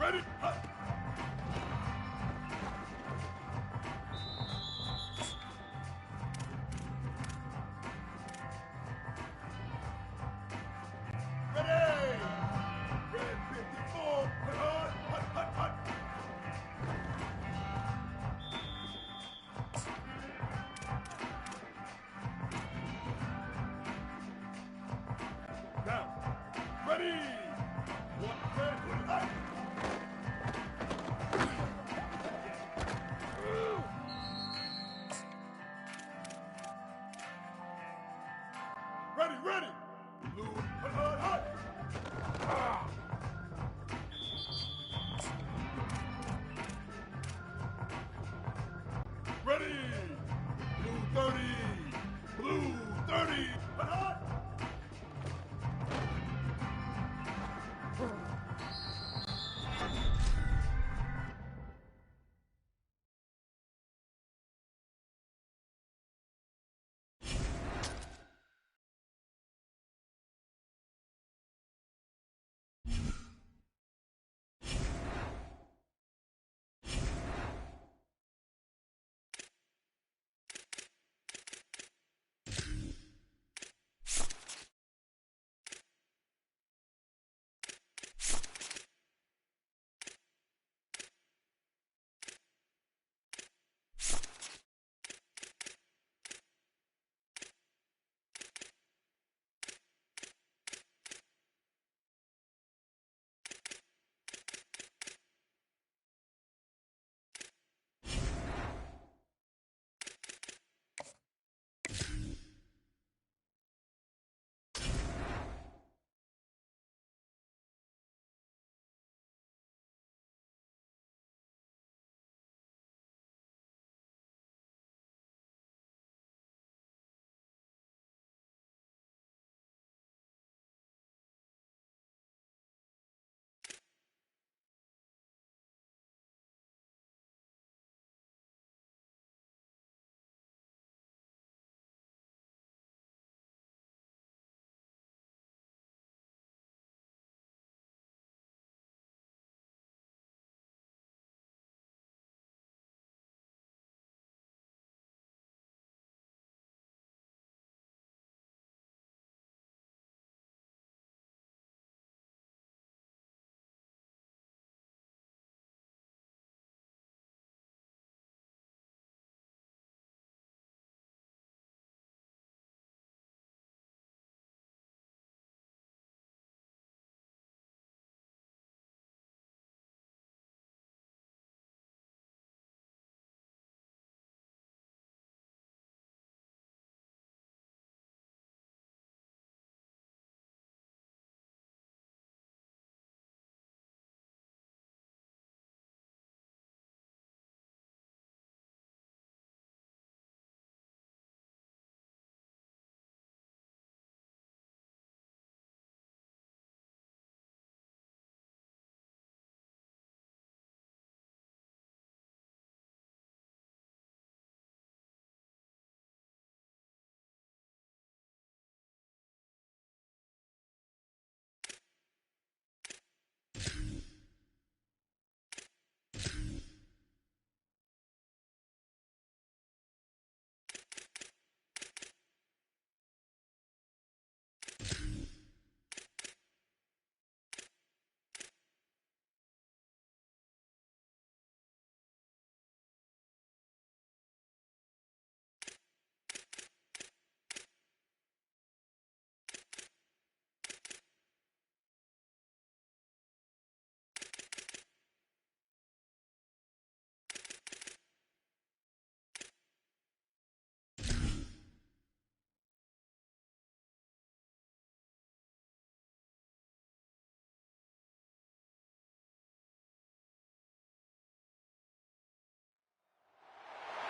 Ready? Ready! Blue, hut! Ready! Blue 30! Blue 30! Hut!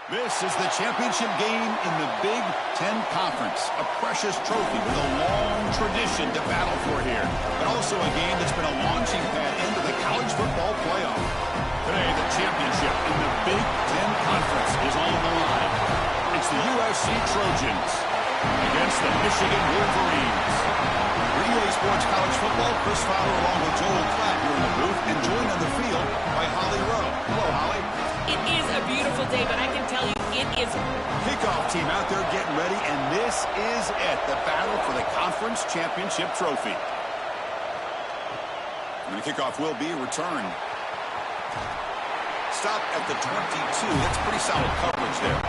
This is the championship game in the Big Ten Conference, a precious trophy with a long tradition to battle for here, but also a game that's been a launching pad into the college football playoff. Today, the championship in the Big Ten Conference is on the line. It's the USC Trojans against the Michigan Wolverines. 2A Sports College Football. Chris Fowler along with Joel Klatt here in the booth, and joined on the field by Holly Rowe. Hello, Holly. It is a beautiful day, but I can tell you it is. Kickoff team out there getting ready, and this is it, the battle for the conference championship trophy. And the kickoff will be returned. Stop at the 22. That's pretty solid coverage there.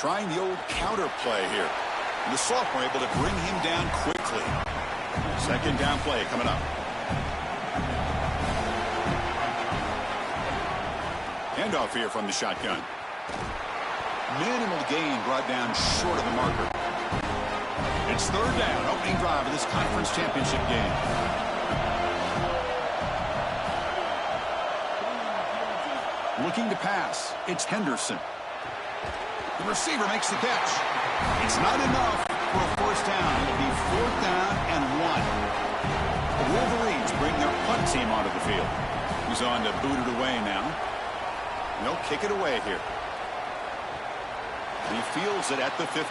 Trying the old counter play here. And the sophomore able to bring him down quickly. Second down play coming up. Handoff here from the shotgun. Minimal gain brought down short of the marker. It's third down, opening drive of this conference championship game. Looking to pass. It's Henderson. The receiver makes the catch. It's not enough for a first down. It'll be fourth down and 1. The Wolverines bring their punt team onto the field. He's on to boot it away now. And they'll kick it away here. And he fields it at the 15.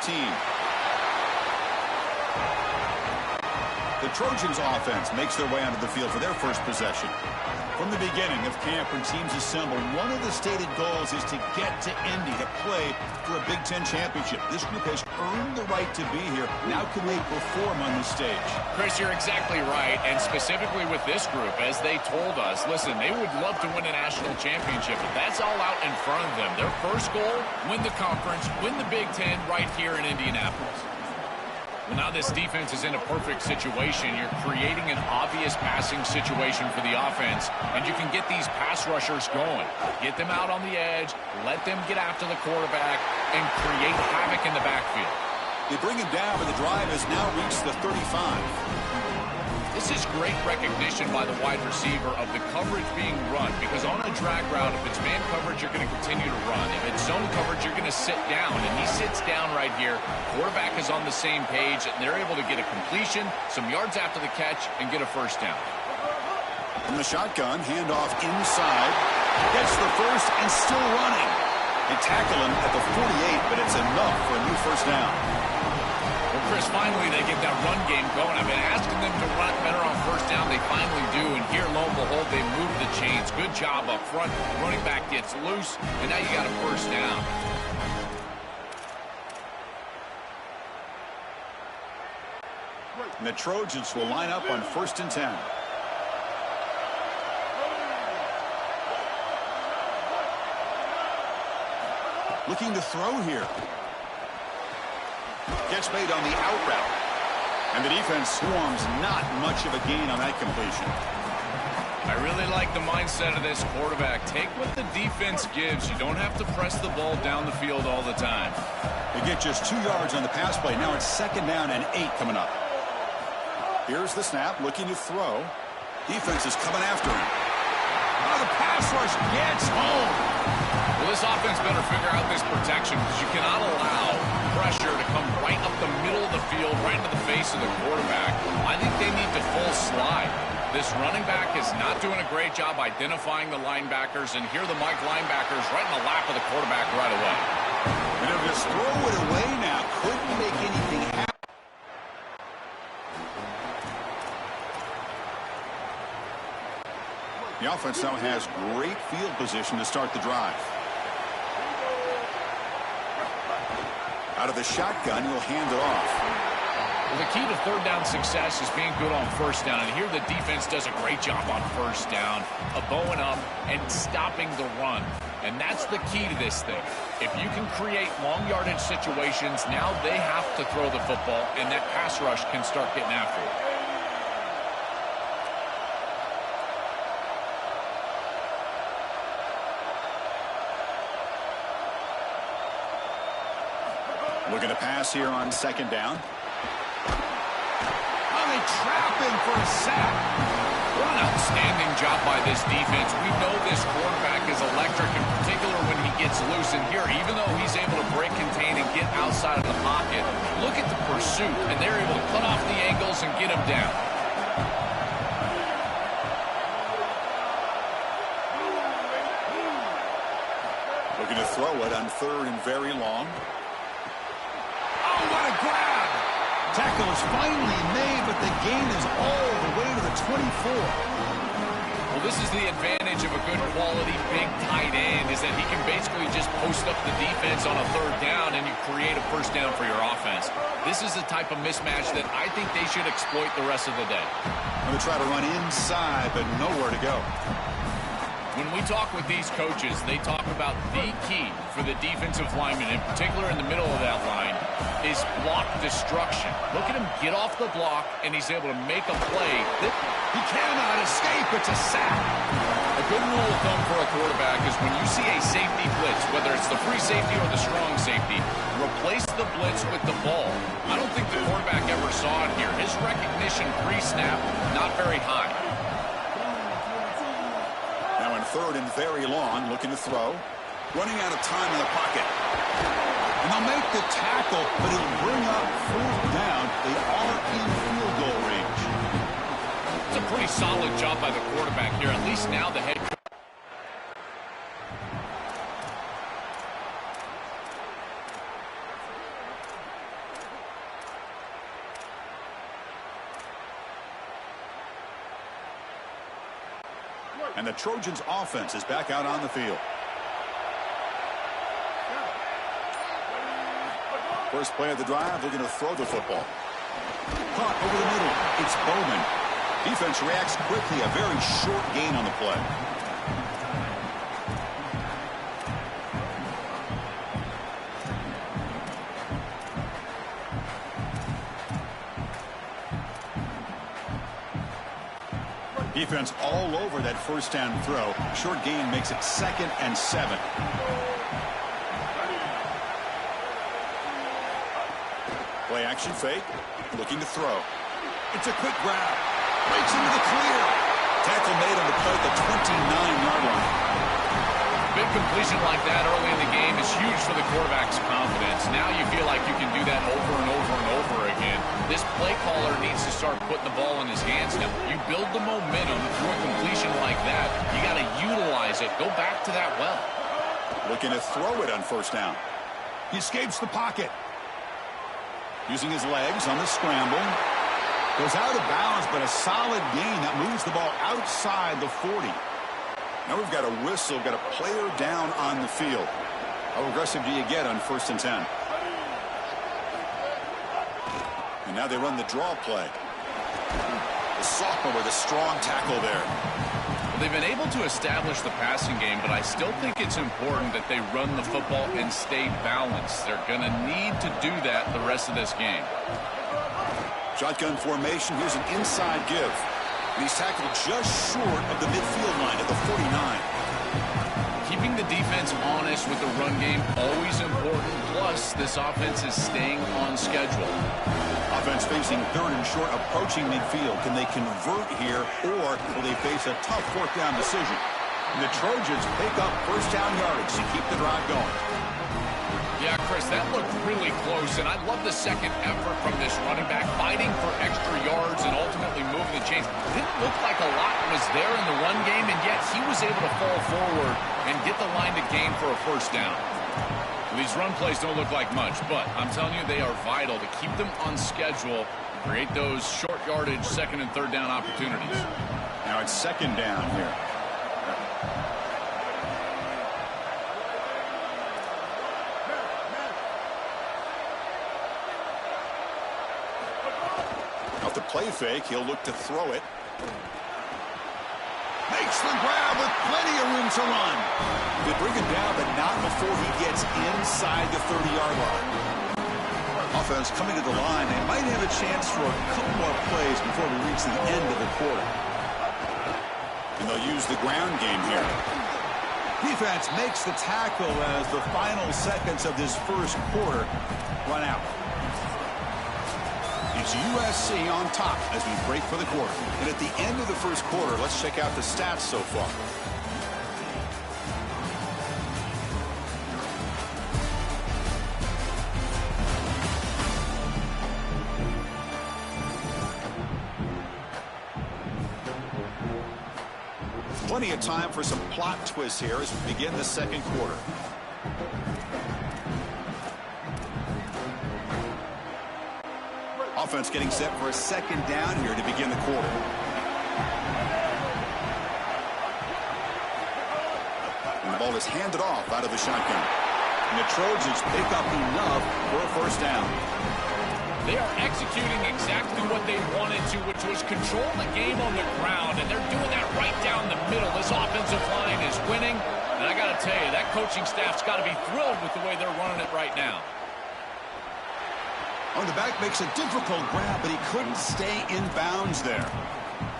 The Trojans offense makes their way onto the field for their first possession. From the beginning of camp, when teams assemble, one of the stated goals is to get to Indy to play for a Big Ten championship. This group has earned the right to be here. Now can they perform on this stage? Chris, you're exactly right, and specifically with this group, as they told us, listen, they would love to win a national championship, but that's all out in front of them. Their first goal, win the conference, win the Big Ten right here in Indianapolis. Well, now this defense is in a perfect situation. You're creating an obvious passing situation for the offense, and you can get these pass rushers going. Get them out on the edge, let them get after the quarterback, and create havoc in the backfield. They bring him down, but the drive has now reached the 35. This is great recognition by the wide receiver of the coverage being run, because on a drag route, if it's man coverage, you're going to continue to run. If it's zone coverage, you're going to sit down, and he sits down right here. Quarterback is on the same page, and they're able to get a completion, some yards after the catch, and get a first down. From the shotgun, handoff inside. Gets the first and still running. They tackle him at the 48, but it's enough for a new first down. Well, Chris, finally they get that run game going. I've been asking them to run better on first down. They finally do, and here, lo and behold, they move the chains. Good job up front. The running back gets loose, and now you got a first down. And the Trojans will line up on 1st and 10. Looking to throw here. Gets made on the out route. And the defense swarms, not much of a gain on that completion. I really like the mindset of this quarterback. Take what the defense gives. You don't have to press the ball down the field all the time. They get just 2 yards on the pass play. Now it's 2nd down and 8 coming up. Here's the snap, looking to throw. Defense is coming after him. Oh, the pass rush gets home. Well, this offense better figure out this protection, because you cannot allow pressure to come right up the middle of the field, right into the face of the quarterback. I think they need to full slide. This running back is not doing a great job identifying the linebackers, and here the Mike linebackers right in the lap of the quarterback right away. And they'll just throw it away now. Couldn't make anything happen. The offense now has great field position to start the drive. Out of the shotgun, he'll hand it off. Well, the key to third down success is being good on first down, and here the defense does a great job on first down, bowing up and stopping the run. And that's the key to this thing. If you can create long yardage situations, now they have to throw the football, and that pass rush can start getting after it. Looking to pass here on 2nd down. Oh, they trap him for a sack. What an outstanding job by this defense. We know this quarterback is electric, in particular when he gets loose. And here, even though he's able to break, contain, and get outside of the pocket, look at the pursuit. And they're able to cut off the angles and get him down. throw it on 3rd and very long. Oh, what a grab! Tackle is finally made, but the gain is all the way to the 24. Well, this is the advantage of a good quality big tight end, is that he can basically just post up the defense on a 3rd down and you create a 1st down for your offense. This is the type of mismatch that I think they should exploit the rest of the day. Going to try to run inside, but nowhere to go. When we talk with these coaches, they talk about the key for the defensive lineman, in particular in the middle of that line, is block destruction. Look at him get off the block, and he's able to make a play. He cannot escape. It's a sack. A good rule of thumb for a quarterback is when you see a safety blitz, whether it's the free safety or the strong safety, replace the blitz with the ball. I don't think the quarterback ever saw it here. His recognition pre-snap, not very high. Now in 3rd and very long, looking to throw. Running out of time in the pocket. And they'll make the tackle, but it'll bring up 4th down. They are in field goal range. It's a pretty solid job by the quarterback here. At least now the head coach. And the Trojans offense is back out on the field. First play of the drive, they're going to throw the football. Caught over the middle. It's Bowman. Defense reacts quickly. A very short gain on the play. Defense all over that 1st down throw. Short gain makes it 2nd and 7. Play action fake. Looking to throw. It's a quick grab. Breaks into the clear. Tackle made on the play at the 29-yard line. Big completion like that early in the game is huge for the quarterback's confidence. Now you feel like you can do that over and over and over again. This play caller needs to start putting the ball in his hands now. You build the momentum through a completion like that. You got to utilize it. Go back to that well. Looking to throw it on 1st down. He escapes the pocket. Using his legs on the scramble. Goes out of bounds, but a solid gain that moves the ball outside the 40. Now we've got a whistle, got a player down on the field. How aggressive do you get on 1st and 10? And now they run the draw play. The sophomore with a strong tackle there. They've been able to establish the passing game, but I still think it's important that they run the football and stay balanced. They're going to need to do that the rest of this game. Shotgun formation. Here's an inside give. And he's tackled just short of the midfield line at the 49. Keeping the defense honest with the run game, always important. Plus, this offense is staying on schedule. Offense facing 3rd and short, approaching midfield. Can they convert here, or will they face a tough 4th down decision? And the Trojans pick up 1st down yardage to keep the drive going. Yeah, Chris, that looked really close, and I love the second effort from this running back, fighting for extra yards and ultimately moving the chains. It didn't look like a lot was there in the run game, and yet he was able to fall forward and get the line to gain for a 1st down. These run plays don't look like much, but I'm telling you, they are vital to keep them on schedule, create those short yardage 2nd and 3rd down opportunities. Now it's 2nd down here. Off the play fake, he'll look to throw it. Makes the grab with plenty of room to run. They bring him down, but not before he gets inside the 30-yard line. Offense coming to the line. They might have a chance for a couple more plays before we reach the end of the quarter. And they'll use the ground game here. Defense makes the tackle as the final seconds of this 1st quarter run out. It's USC on top as we break for the quarter. And at the end of the 1st quarter, let's check out the stats so far. Plenty of time for some plot twists here as we begin the 2nd quarter. offense getting set for a second down here to begin the quarter. And the ball is handed off out of the shotgun. And the Trojans pick up enough for a first down. They are executing exactly what they wanted to, which was control the game on the ground, and they're doing that right down the middle. This offensive line is winning, and I got to tell you, that coaching staff's got to be thrilled with the way they're running it right now. On the back makes a difficult grab, but he couldn't stay in bounds there.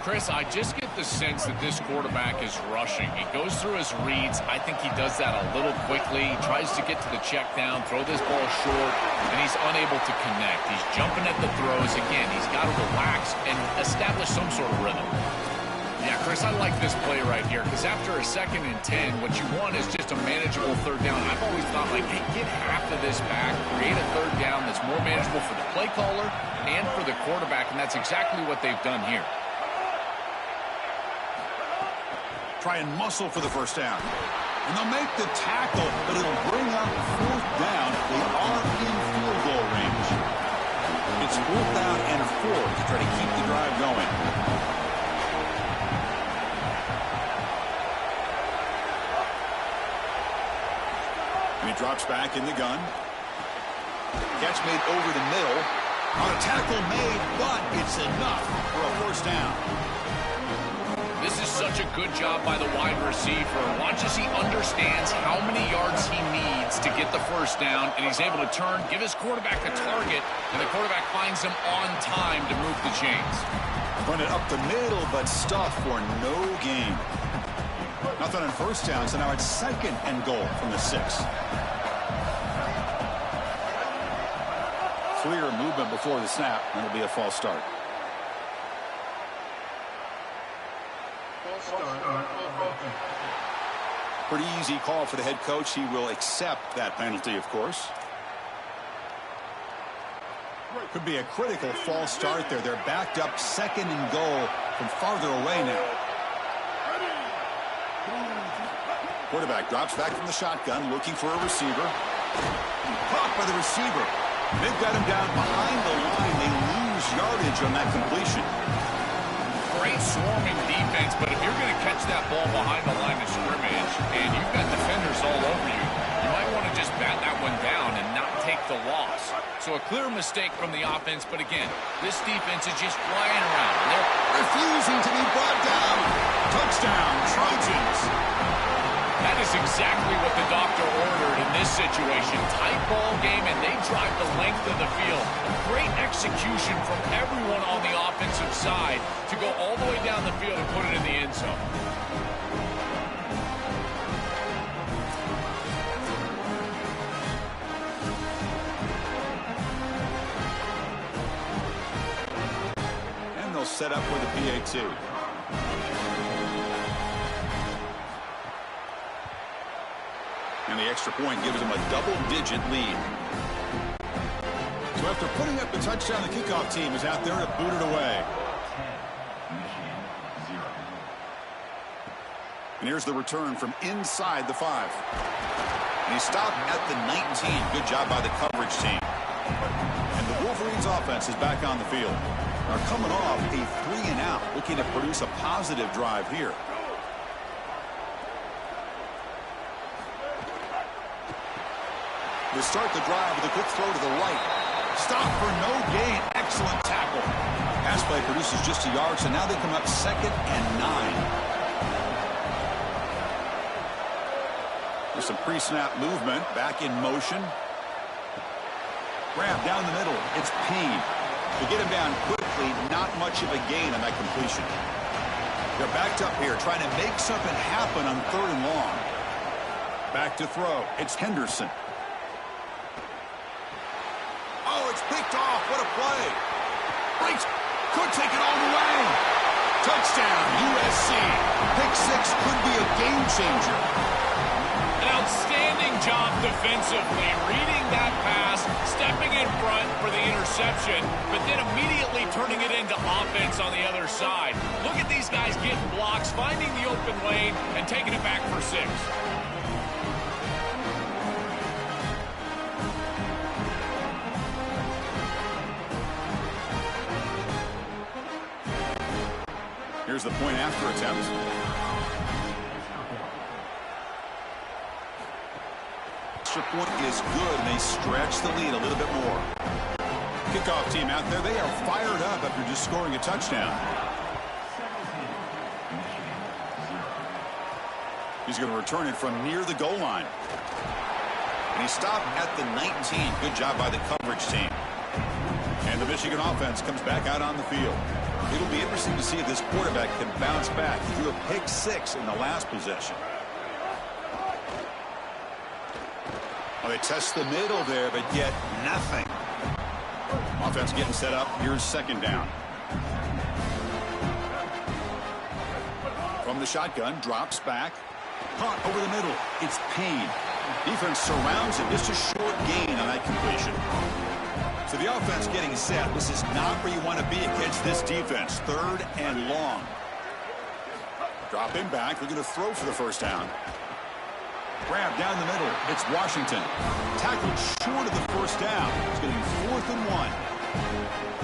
Chris, I just get the sense that this quarterback is rushing. He goes through his reads. I think he does that a little quickly. He tries to get to the check down, throw this ball short, and he's unable to connect. He's jumping at the throws. Again, he's got to relax and establish some sort of rhythm. Yeah, Chris, I like this play right here because after a 2nd and 10, what you want is just a manageable third down. I've always thought, like, hey, get half of this back, create a third down that's more manageable for the play caller and for the quarterback, and that's exactly what they've done here. Try and muscle for the first down. And they'll make the tackle, but it'll bring up 4th down. They are in field goal range. It's 4th down and 4 to try to keep the drive going. And he drops back in the gun. Catch made over the middle. On a tackle made, but it's enough for a first down. This is such a good job by the wide receiver. Watch as he understands how many yards he needs to get the first down, and he's able to turn, give his quarterback a target, and the quarterback finds him on time to move the chains. Run it up the middle, but stuff for no gain. Nothing on first down, so now it's 2nd and goal from the 6. Clear movement before the snap, and it'll be a false start. Pretty easy call for the head coach. He will accept that penalty, of course. Could be a critical false start there. They're backed up 2nd and goal from farther away now. Quarterback drops back from the shotgun, looking for a receiver. Caught by the receiver. They've got him down behind the line. They lose yardage on that completion. Great swarming defense, but if you're going to catch that ball behind the line of scrimmage and you've got defenders all over you, you might want to just bat that one down and not take the loss. So a clear mistake from the offense, but again, this defense is just flying around. They're refusing to be brought down. Touchdown, Trojans. That is exactly what the doctor ordered in this situation. Tight ball game, and they drive the length of the field. Great execution from everyone on the offensive side to go all the way down the field and put it in the end zone. And they'll set up with a PAT. And the extra point gives them a double-digit lead. So after putting up the touchdown, the kickoff team is out there to boot it away. And here's the return from inside the 5. And he stopped at the 19. Good job by the coverage team. And the Wolverines offense is back on the field. Are coming off a 3-and-out, looking to produce a positive drive here. They start the drive with a quick throw to the right. Stop for no gain. Excellent tackle. Pass play produces just a yard, so now they come up 2nd and 9. There's some pre-snap movement. Back in motion. Grab down the middle. It's Payne. To get him down quickly, not much of a gain on that completion. They're backed up here, trying to make something happen on 3rd and long. Back to throw. It's Henderson. Oh, it's picked off. What a play. Breaks. Could take it all the way. Touchdown, USC. Pick 6 could be a game changer. An outstanding job defensively, reading that pass, stepping in front for the interception, but then immediately turning it into offense on the other side. Look at these guys getting blocks, finding the open lane, and taking it back for 6. Here's the point after attempt. Extra point is good, and they stretch the lead a little bit more. Kickoff team out there, they are fired up after just scoring a touchdown. He's going to return it from near the goal line. And he stopped at the 19. Good job by the coverage team. And the Michigan offense comes back out on the field. It'll be interesting to see if this quarterback can bounce back. He threw a pick 6 in the last possession. Well, they test the middle there, but yet nothing. Offense getting set up. Here's second down. From the shotgun, drops back. Punt over the middle. It's Payne. Defense surrounds him. Just a short gain on that completion. So the offense getting set. This is not where you want to be against this defense. 3rd and long. Dropping back. Looking to throw for the first down. Grab down the middle. It's Washington. Tackled short of the first down. It's going to be 4th and 1.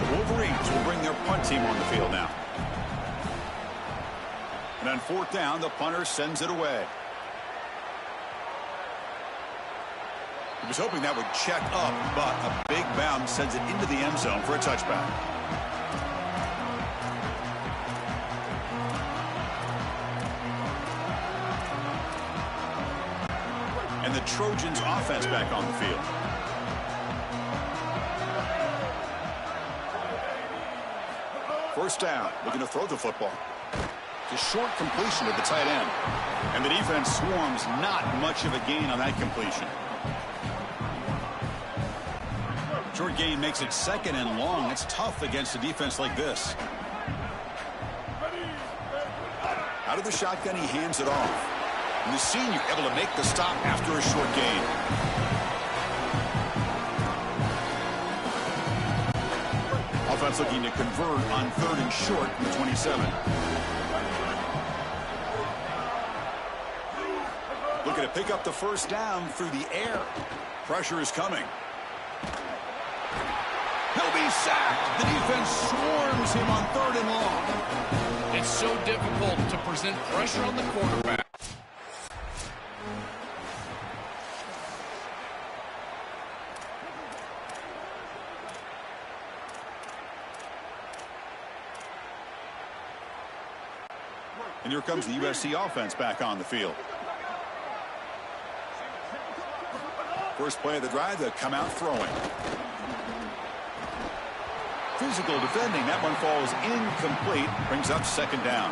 The Wolverines will bring their punt team on the field now. And on 4th down, the punter sends it away. He was hoping that would check up, but a big bounce sends it into the end zone for a touchback. And the Trojans offense back on the field. First down, looking to throw the football. It's a short completion to the tight end. And the defense swarms, not much of a gain on that completion. Short gain makes it 2nd and long. It's tough against a defense like this. Out of the shotgun, he hands it off. And the senior able to make the stop after a short gain. Offense looking to convert on 3rd and short from the 27. Looking to pick up the first down through the air. Pressure is coming. He'll be sacked. The defense swarms him on 3rd and long. It's so difficult to present pressure on the quarterback. And here comes the USC offense back on the field. First play of the drive, they'll come out throwing. Physical defending. That one falls incomplete. Brings up 2nd down.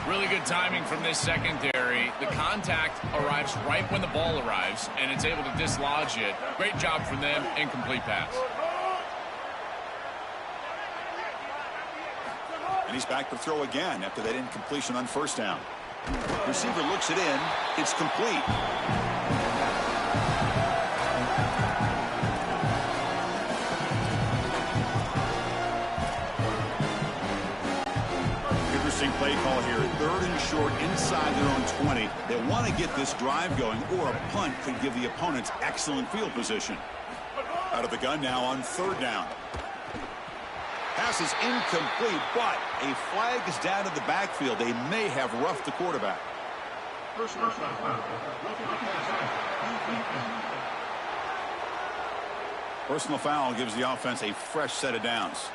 Really good timing from this secondary. The contact arrives right when the ball arrives, and it's able to dislodge it. Great job from them. Incomplete pass. And he's back to throw again after that incompletion on first down. Receiver looks it in. It's complete. Interesting play call here. 3rd and short inside their own 20. They want to get this drive going, or a punt could give the opponents excellent field position. Out of the gun now on 3rd down. Pass is incomplete, but a flag is down in the backfield. They may have roughed the quarterback. Personal foul gives the offense a fresh set of downs.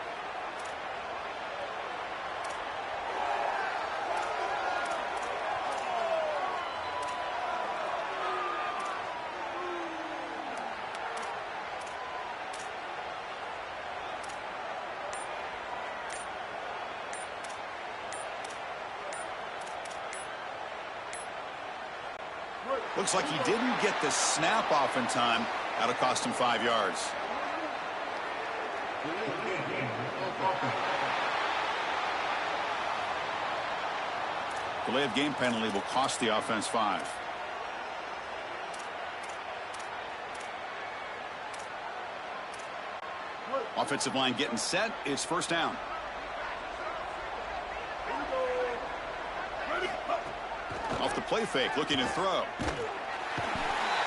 Looks like he didn't get the snap off in time. That'll cost him 5 yards. Delay of game penalty will cost the offense 5. Offensive line getting set. It's first down. Off the play fake, looking to throw.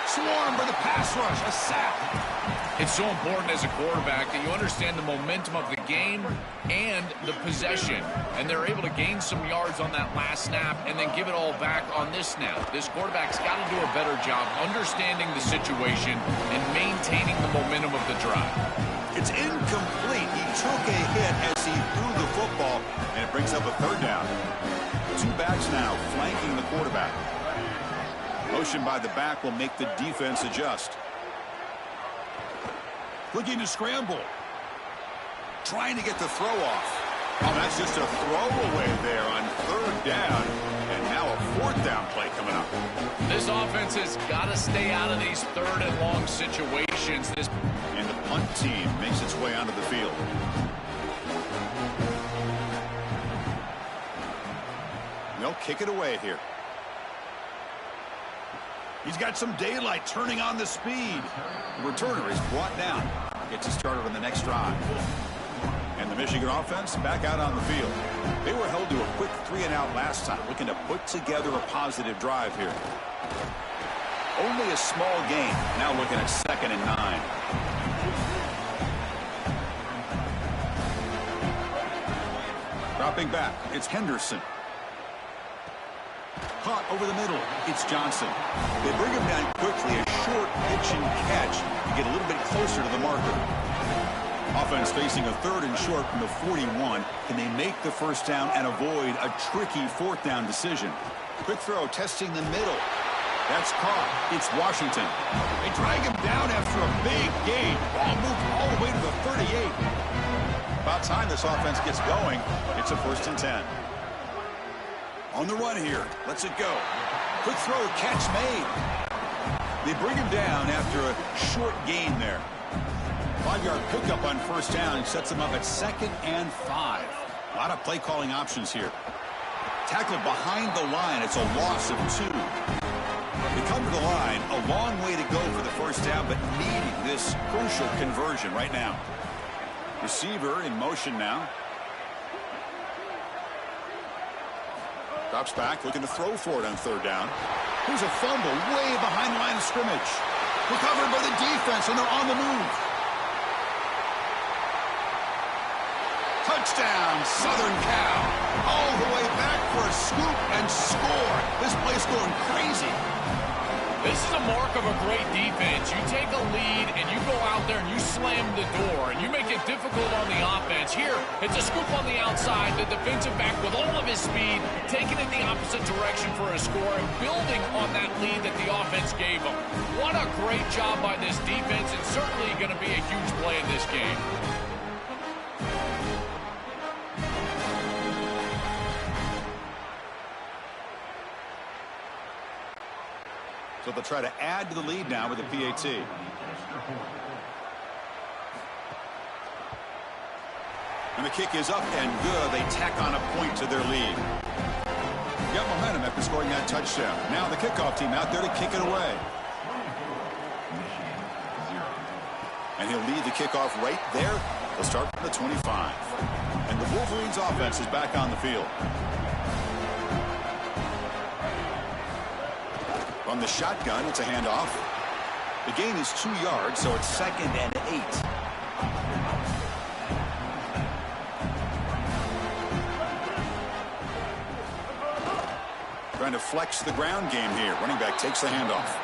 Swarm for the pass rush, a sack. It's so important as a quarterback that you understand the momentum of the game and the possession. And they're able to gain some yards on that last snap and then give it all back on this snap. This quarterback's got to do a better job understanding the situation and maintaining the momentum of the drive. It's incomplete. He took a hit as he threw the football, and it brings up a third down. Two backs now flanking the quarterback. Motion by the back will make the defense adjust. Looking to scramble. Trying to get the throw off. Oh, that's just a throwaway there on third down. And now a fourth down play coming up. This offense has got to stay out of these third and long situations. And the punt team makes its way onto the field. They'll kick it away here. He's got some daylight turning on the speed. The returner is brought down. Gets it started on the next drive. And the Michigan offense back out on the field. They were held to a quick 3-and-out last time, looking to put together a positive drive here. Only a small gain. Now looking at 2nd and 9. Dropping back, it's Henderson. Caught over the middle. It's Johnson. They bring him down quickly. A short pitch and catch to get a little bit closer to the marker. Offense facing a 3rd and short from the 41. Can they make the first down and avoid a tricky 4th down decision? Quick throw testing the middle. That's caught. It's Washington. They drag him down after a big gain. Ball moved all the way to the 38. About time this offense gets going. It's a 1st and 10. On the run here. Let's it go. Quick throw, catch made. They bring him down after a short gain there. 5-yard pickup on 1st down and sets them up at 2nd and 5. A lot of play calling options here. Tackled behind the line. It's a loss of 2. They come to the line. A long way to go for the 1st down, but needing this crucial conversion right now. Receiver in motion now. Drops back, looking to throw for it on 3rd down. Here's a fumble way behind the line of scrimmage. Recovered by the defense, and they're on the move. Touchdown, Southern Cal. All the way back for a scoop and score. This place going crazy. This is a mark of a great defense. You take a lead and you go out there and you slam the door and you make it difficult on the offense. Here, it's a scoop on the outside. The defensive back with all of his speed, taking it the opposite direction for a score and building on that lead that the offense gave him. What a great job by this defense, and certainly going to be a huge play in this game. So they'll try to add to the lead now with a PAT. And the kick is up and good. They tack on a point to their lead. Got momentum after scoring that touchdown. Now the kickoff team out there to kick it away. And he'll lead the kickoff right there. They'll start from the 25. And the Wolverines offense is back on the field. On the shotgun, it's a handoff. The gain is 2 yards, so it's 2nd and 8. Trying to flex the ground game here. Running back takes the handoff.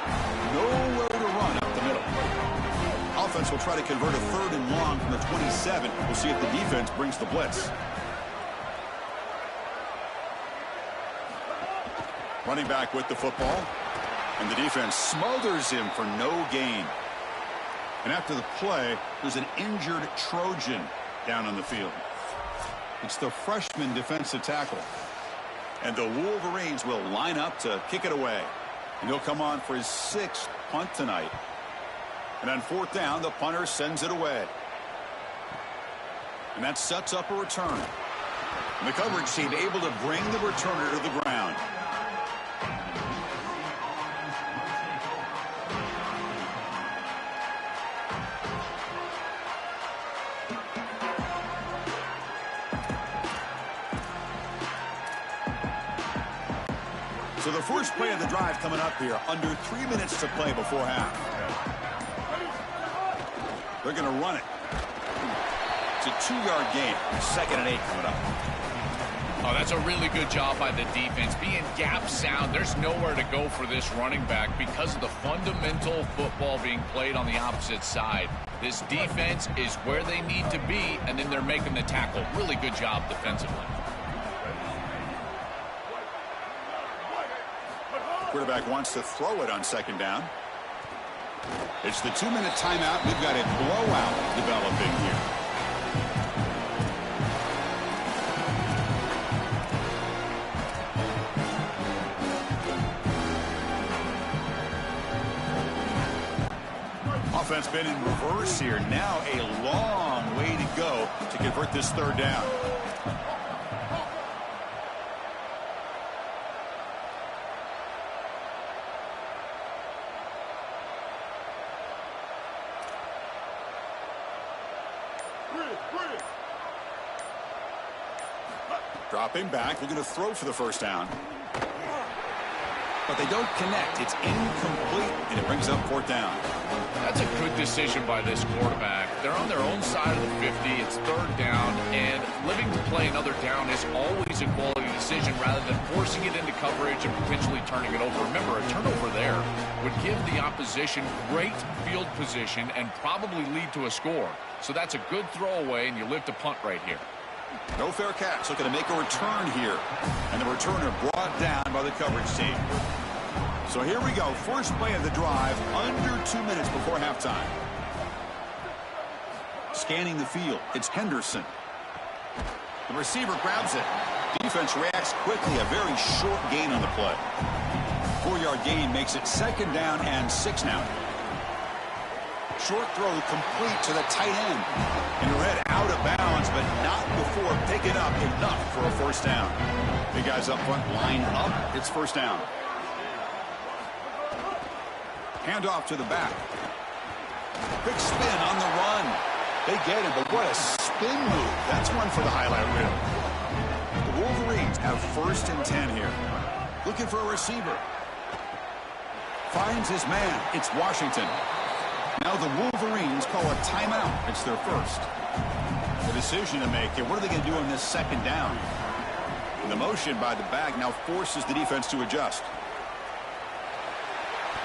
Nowhere to run up the middle. Offense will try to convert a 3rd and long from the 27. We'll see if the defense brings the blitz. Running back with the football. And the defense smothers him for no gain. And after the play, there's an injured Trojan down on the field. It's the freshman defensive tackle. And the Wolverines will line up to kick it away. And he'll come on for his 6th punt tonight. And on 4th down, the punter sends it away. And that sets up a return. And the coverage team able to bring the returner to the ground. So the first play of the drive coming up here, under 3 minutes to play before half. They're going to run it. It's a 2-yard gain. 2nd and 8 coming up. Oh, that's a really good job by the defense. Being gap sound, there's nowhere to go for this running back because of the fundamental football being played on the opposite side. This defense is where they need to be, and then they're making the tackle. Really good job defensively. Quarterback wants to throw it on 2nd down. It's the 2-minute timeout. We've got a blowout developing here. Offense been in reverse here. Now a long way to go to convert this 3rd down. Dropping back, looking to throw for the 1st down. But they don't connect. It's incomplete, and it brings up 4th down. That's a good decision by this quarterback. They're on their own side of the 50. It's 3rd down, and living to play another down is always a quality decision rather than forcing it into coverage and potentially turning it over. Remember, a turnover there would give the opposition great field position and probably lead to a score. So that's a good throwaway, and you live to punt right here. No fair catch. Looking to make a return here. And the returner brought down by the coverage team. So here we go. First play of the drive under 2 minutes before halftime. Scanning the field. It's Henderson. The receiver grabs it. Defense reacts quickly. A very short gain on the play. 4-yard gain makes it 2nd down and 6 now. Short throw complete to the tight end. And read out of bounds, but not before picking up enough for a 1st down. The guys up front line up. It's 1st down. Handoff to the back. Quick spin on the run. They get it, but what a spin move. That's one for the highlight reel. The Wolverines have 1st and 10 here. Looking for a receiver. Finds his man. It's Washington. Now the Wolverines call a timeout. It's their 1st. The decision to make here. What are they going to do on this 2nd down? The motion by the back now forces the defense to adjust.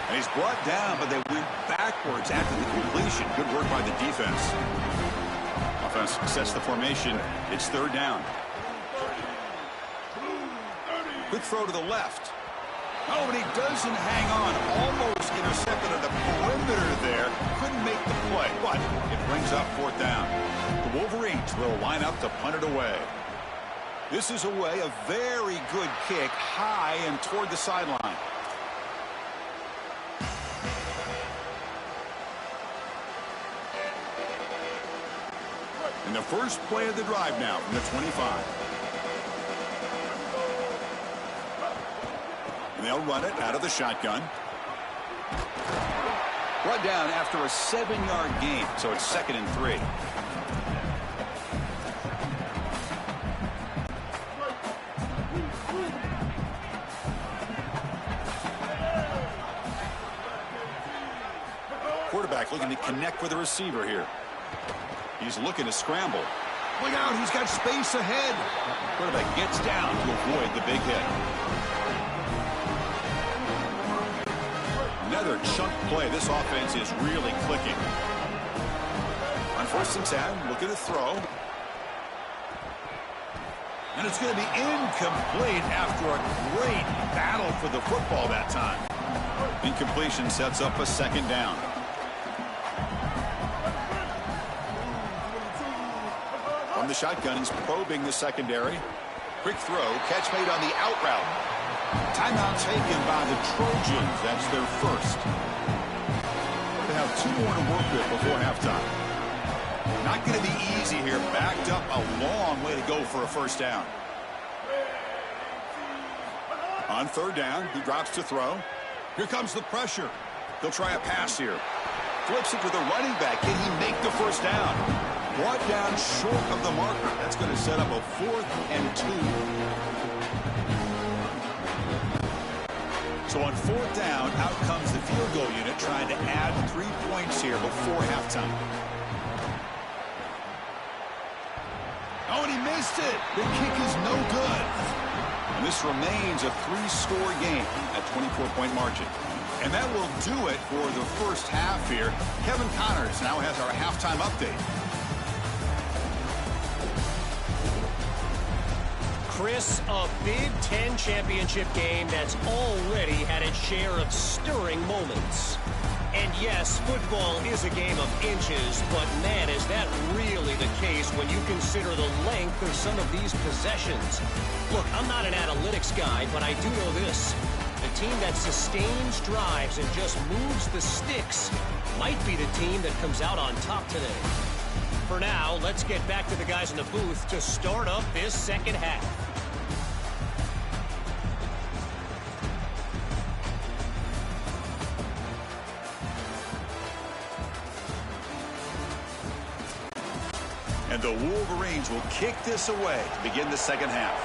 And he's brought down, but they went backwards after the completion. Good work by the defense. Offense sets the formation. It's 3rd down. Quick throw to the left. Oh, but he doesn't hang on. Almost intercepted at the perimeter there. Couldn't make the play, but it brings up 4th down. The Wolverines will line up to punt it away. This is away. A very good kick high and toward the sideline. And the first play of the drive now from the 25. And they'll run it out of the shotgun. Brought down after a 7-yard gain, so it's 2nd and 3. Quarterback looking to connect with the receiver here. He's looking to scramble. Look out, he's got space ahead. Quarterback gets down to avoid the big hit. Another chunk play. This offense is really clicking. On 1st and 10, looking to throw. And it's going to be incomplete after a great battle for the football that time. Incompletion sets up a 2nd down. From the shotgun, he's probing the secondary. Quick throw, catch made on the out route. Timeout taken by the Trojans. That's their 1st. They have 2 more to work with before halftime. Not going to be easy here. Backed up a long way to go for a 1st down. On 3rd down, he drops to throw. Here comes the pressure. They'll try a pass here. Flips it to the running back. Can he make the 1st down? Brought down short of the marker. That's going to set up a 4th and 2. So on 4th down, out comes the field goal unit trying to add 3 points here before halftime. Oh, and he missed it. The kick is no good. And this remains a 3-score game at 24-point margin. And that will do it for the first half here. Kevin Connors now has our halftime update. Chris, a Big Ten championship game that's already had its share of stirring moments. And yes, football is a game of inches, but man, is that really the case when you consider the length of some of these possessions. Look, I'm not an analytics guy, but I do know this. The team that sustains drives and just moves the sticks might be the team that comes out on top today. For now, let's get back to the guys in the booth to start up this second half. And the Wolverines will kick this away to begin the second half.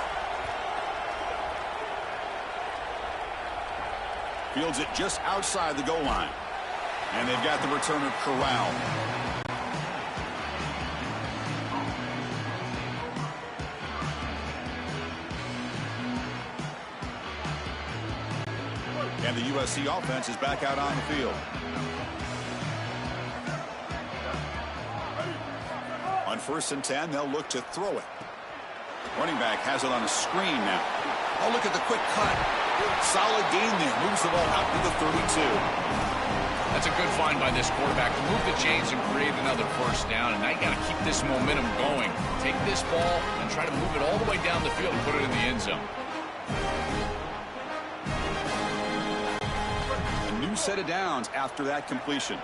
Fields it just outside the goal line. And they've got the returner corralled. And the USC offense is back out on the field. On 1st and 10, they'll look to throw it. Running back has it on a screen now. Oh, look at the quick cut. Solid gain there. Moves the ball out to the 32. That's a good find by this quarterback to move the chains and create another first down. And now you got to keep this momentum going. Take this ball and try to move it all the way down the field and put it in the end zone. A new set of downs after that completion.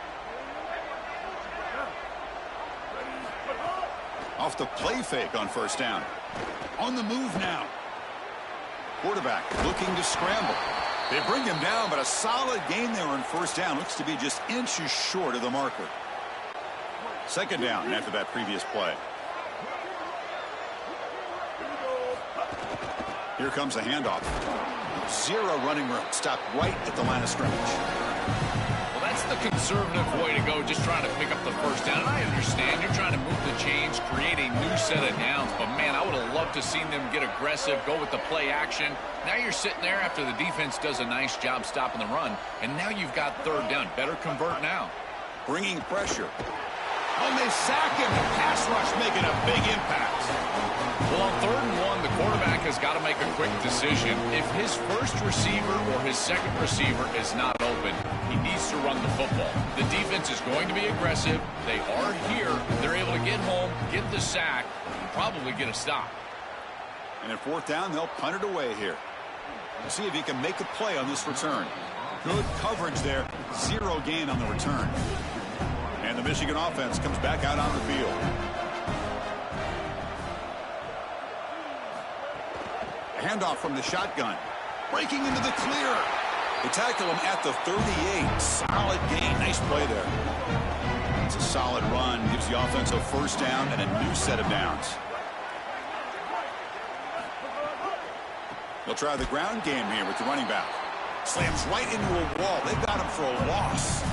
Off the play fake on 1st down. On the move now. Quarterback looking to scramble. They bring him down, but a solid gain there on 1st down. Looks to be just inches short of the marker. 2nd down after that previous play. Here comes the handoff. 0 running room. Stopped right at the line of scrimmage. Well, that's the conservative way to go, just trying to pick up the first down. And I understand you're trying to move the chains, create a new set of downs. But, man, I would have loved to seen them get aggressive, go with the play action. Now you're sitting there after the defense does a nice job stopping the run. And now you've got 3rd down. Better convert now. Bringing pressure. Oh, and they sack him. The pass rush making a big impact. Well, on 3rd and 1, the quarterback has got to make a quick decision. If his first receiver or his second receiver is not open, he needs to run the football. The defense is going to be aggressive. They are here. They're able to get home, get the sack, and probably get a stop. And at 4th down, they'll punt it away here. We'll see if he can make a play on this return. Good coverage there. 0 gain on the return. And the Michigan offense comes back out on the field. Handoff from the shotgun. Breaking into the clear. They tackle him at the 38. Solid gain. Nice play there. It's a solid run. Gives the offense a 1st down and a new set of downs. They'll try the ground game here with the running back. Slams right into a wall. They got him for a loss.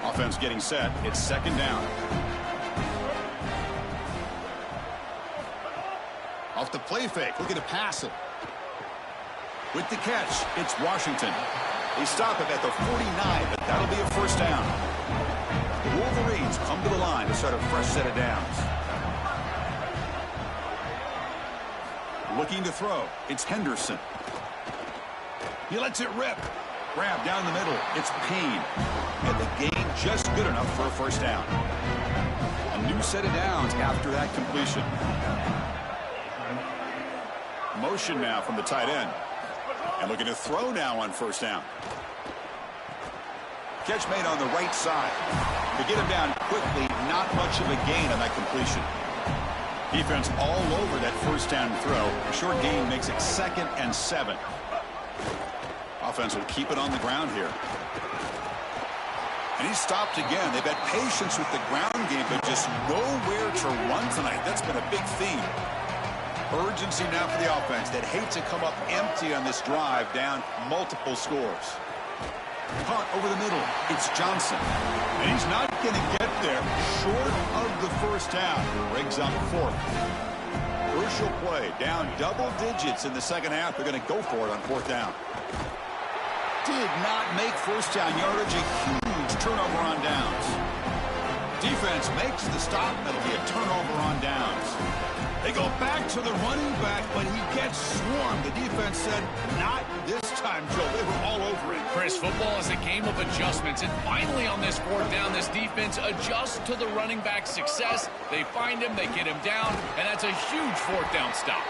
Offense getting set. It's 2nd down. Off the play fake. Looking to pass it. With the catch, it's Washington. They stop him at the 49, but that'll be a 1st down. The Wolverines come to the line to start a fresh set of downs. Looking to throw. It's Henderson. He lets it rip. Grab down the middle. It's Payne. And the gain just good enough for a 1st down. A new set of downs after that completion. Motion now from the tight end. And looking to throw now on 1st down. Catch made on the right side. To get him down quickly, not much of a gain on that completion. Defense all over that 1st down throw. A short gain makes it 2nd and 7. Offense will keep it on the ground here. And he's stopped again. They've had patience with the ground game, but just nowhere to run tonight. That's been a big theme. Urgency now for the offense that hates to come up empty on this drive, down multiple scores. Punt over the middle. It's Johnson. And he's not going to get there. Short of the 1st down. Brings up 4th. Crucial play. Down double digits in the second half. They're going to go for it on fourth down. Did not make first down yardage. A huge turnover on downs. Defense makes the stop. That'll be a turnover on downs. They go back to the running back, but he gets swarmed. The defense said, not this time, Joe. They were all over it. Chris, football is a game of adjustments, and finally on this fourth down, this defense adjusts to the running back's success. They find him, they get him down, and that's a huge fourth down stop.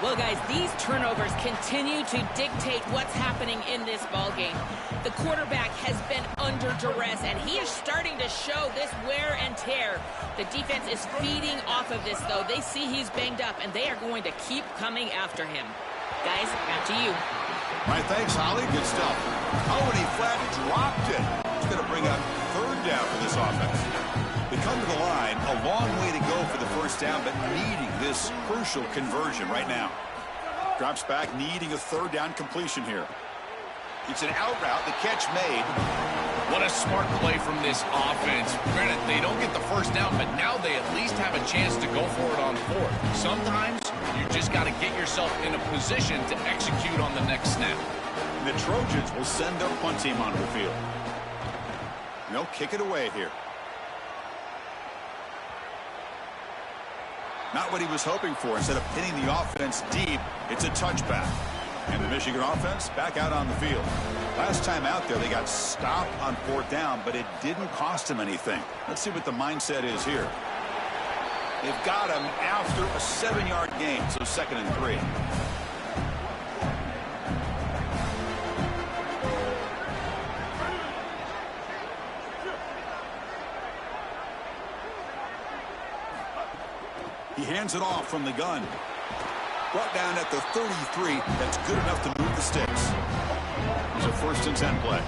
Well, guys, these turnovers continue to dictate what's happening in this ballgame. The quarterback has been under duress, and he is starting to show this wear and tear. The defense is feeding off of this, though. They see he's banged up, and they are going to keep coming after him. Guys, back to you. All right, thanks, Holly. Good stuff. Oh, and he flat dropped it. It's going to bring up third down for this offense. They come to the line, a long way to go for the first down, but needing this crucial conversion right now. Drops back, needing a third down completion here. It's an out route, the catch made. What a smart play from this offense. Granted, they don't get the first down, but now they at least have a chance to go for it on fourth. Sometimes you just got to get yourself in a position to execute on the next snap. And the Trojans will send their punt team onto the field. No, kick it away here. Not what he was hoping for. Instead of pinning the offense deep, it's a touchback. And the Michigan offense back out on the field. Last time out there, they got stopped on fourth down, but it didn't cost them anything. Let's see what the mindset is here. They've got him after a 7-yard gain, so 2nd and 3. He hands it off from the gun. Brought down at the 33. That's good enough to move the sticks. It's a 1st and 10 play.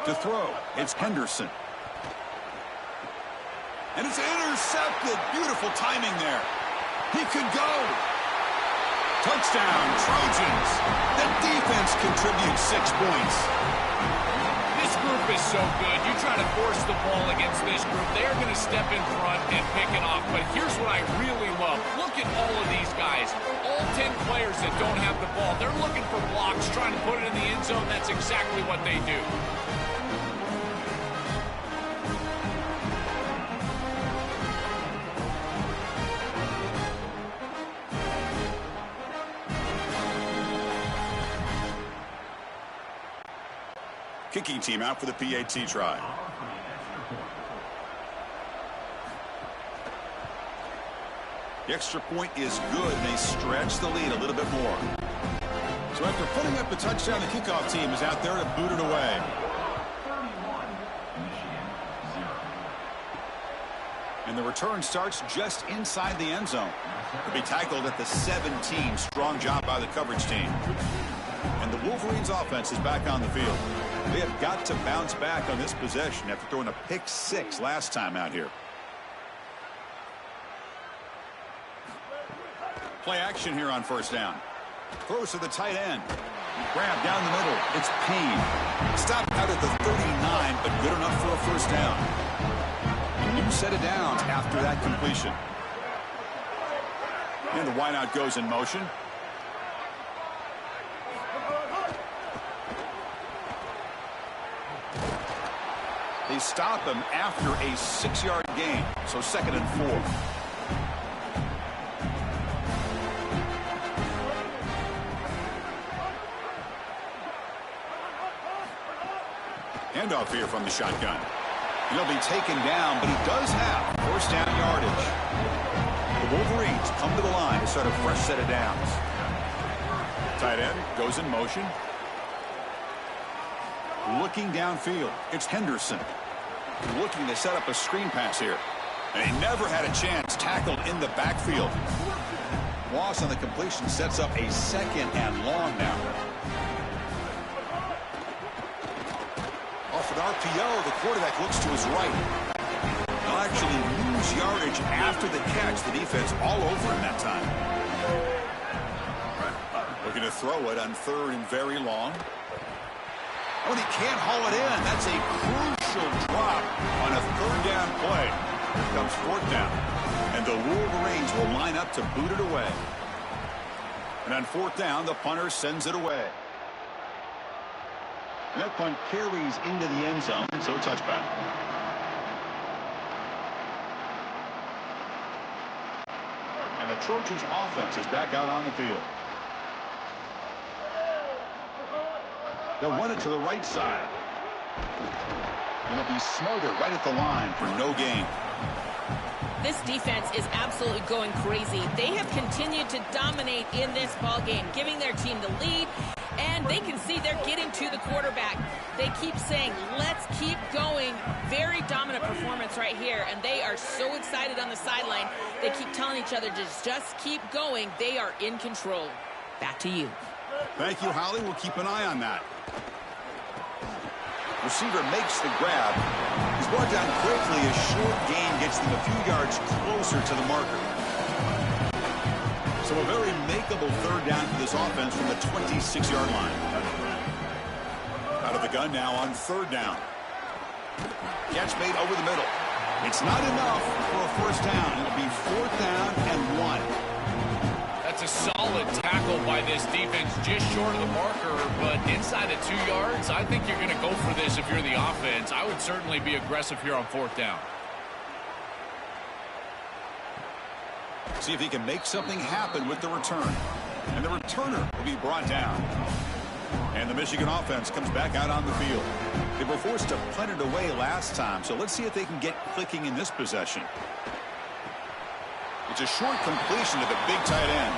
To throw, it's Henderson. And it's intercepted. Beautiful timing there. He could go. Touchdown, Trojans. The defense contributes 6 points. This group is so good. You try to force the ball against this group, they're going to step in front and pick it off. But here's what I really love. Look at all of these guys. All 10 players that don't have the ball. They're looking for blocks, trying to put it in the end zone. That's exactly what they do. Kicking team out for the PAT try. The extra point is good, and they stretch the lead a little bit more. So after putting up the touchdown, the kickoff team is out there to boot it away. And the return starts just inside the end zone. It'll be tackled at the 17. Strong job by the coverage team. And the Wolverines offense is back on the field. They have got to bounce back on this possession after throwing a pick 6 last time out here. Play action here on first down. Throws to the tight end. Grab down the middle. It's Payne. Stopped out at the 39, but good enough for a first down. A new set of downs after that completion. And the wideout goes in motion. They stop him after a 6-yard gain, so 2nd and 4. Handoff here from the shotgun. He'll be taken down, but he does have first down yardage. The Wolverines come to the line to start a fresh set of downs. Tight end goes in motion. Looking downfield, it's Henderson. Looking to set up a screen pass here. And he never had a chance, tackled in the backfield. Loss on the completion sets up a 2nd and long now. Off an RPO, the quarterback looks to his right. He'll actually lose yardage after the catch. The defense all over him that time. Looking to throw it on 3rd and very long. When he can't haul it in, that's a crucial drop on a third down play. Here comes fourth down. And the Wolverines will line up to boot it away. And on fourth down, the punter sends it away. And that punt carries into the end zone, so a touchback. And the Trojans offense is back out on the field. They'll run it to the right side. And it'll be smothered right at the line for no gain. This defense is absolutely going crazy. They have continued to dominate in this ballgame, giving their team the lead, and they can see they're getting to the quarterback. They keep saying, let's keep going. Very dominant performance right here, and they are so excited on the sideline. They keep telling each other, just keep going. They are in control. Back to you. Thank you, Holly. We'll keep an eye on that. Receiver makes the grab. He's brought down quickly. A short gain gets them a few yards closer to the marker. So a very makeable third down for this offense from the 26-yard line. Out of the gun now on third down. Catch made over the middle. It's not enough for a first down. It'll be fourth down and 1. That's a solid tackle by this defense, just short of the marker, but inside of 2 yards, I think you're going to go for this if you're the offense. I would certainly be aggressive here on fourth down. See if he can make something happen with the return. And the returner will be brought down. And the Michigan offense comes back out on the field. They were forced to punt it away last time, so let's see if they can get clicking in this possession. It's a short completion to the big tight end.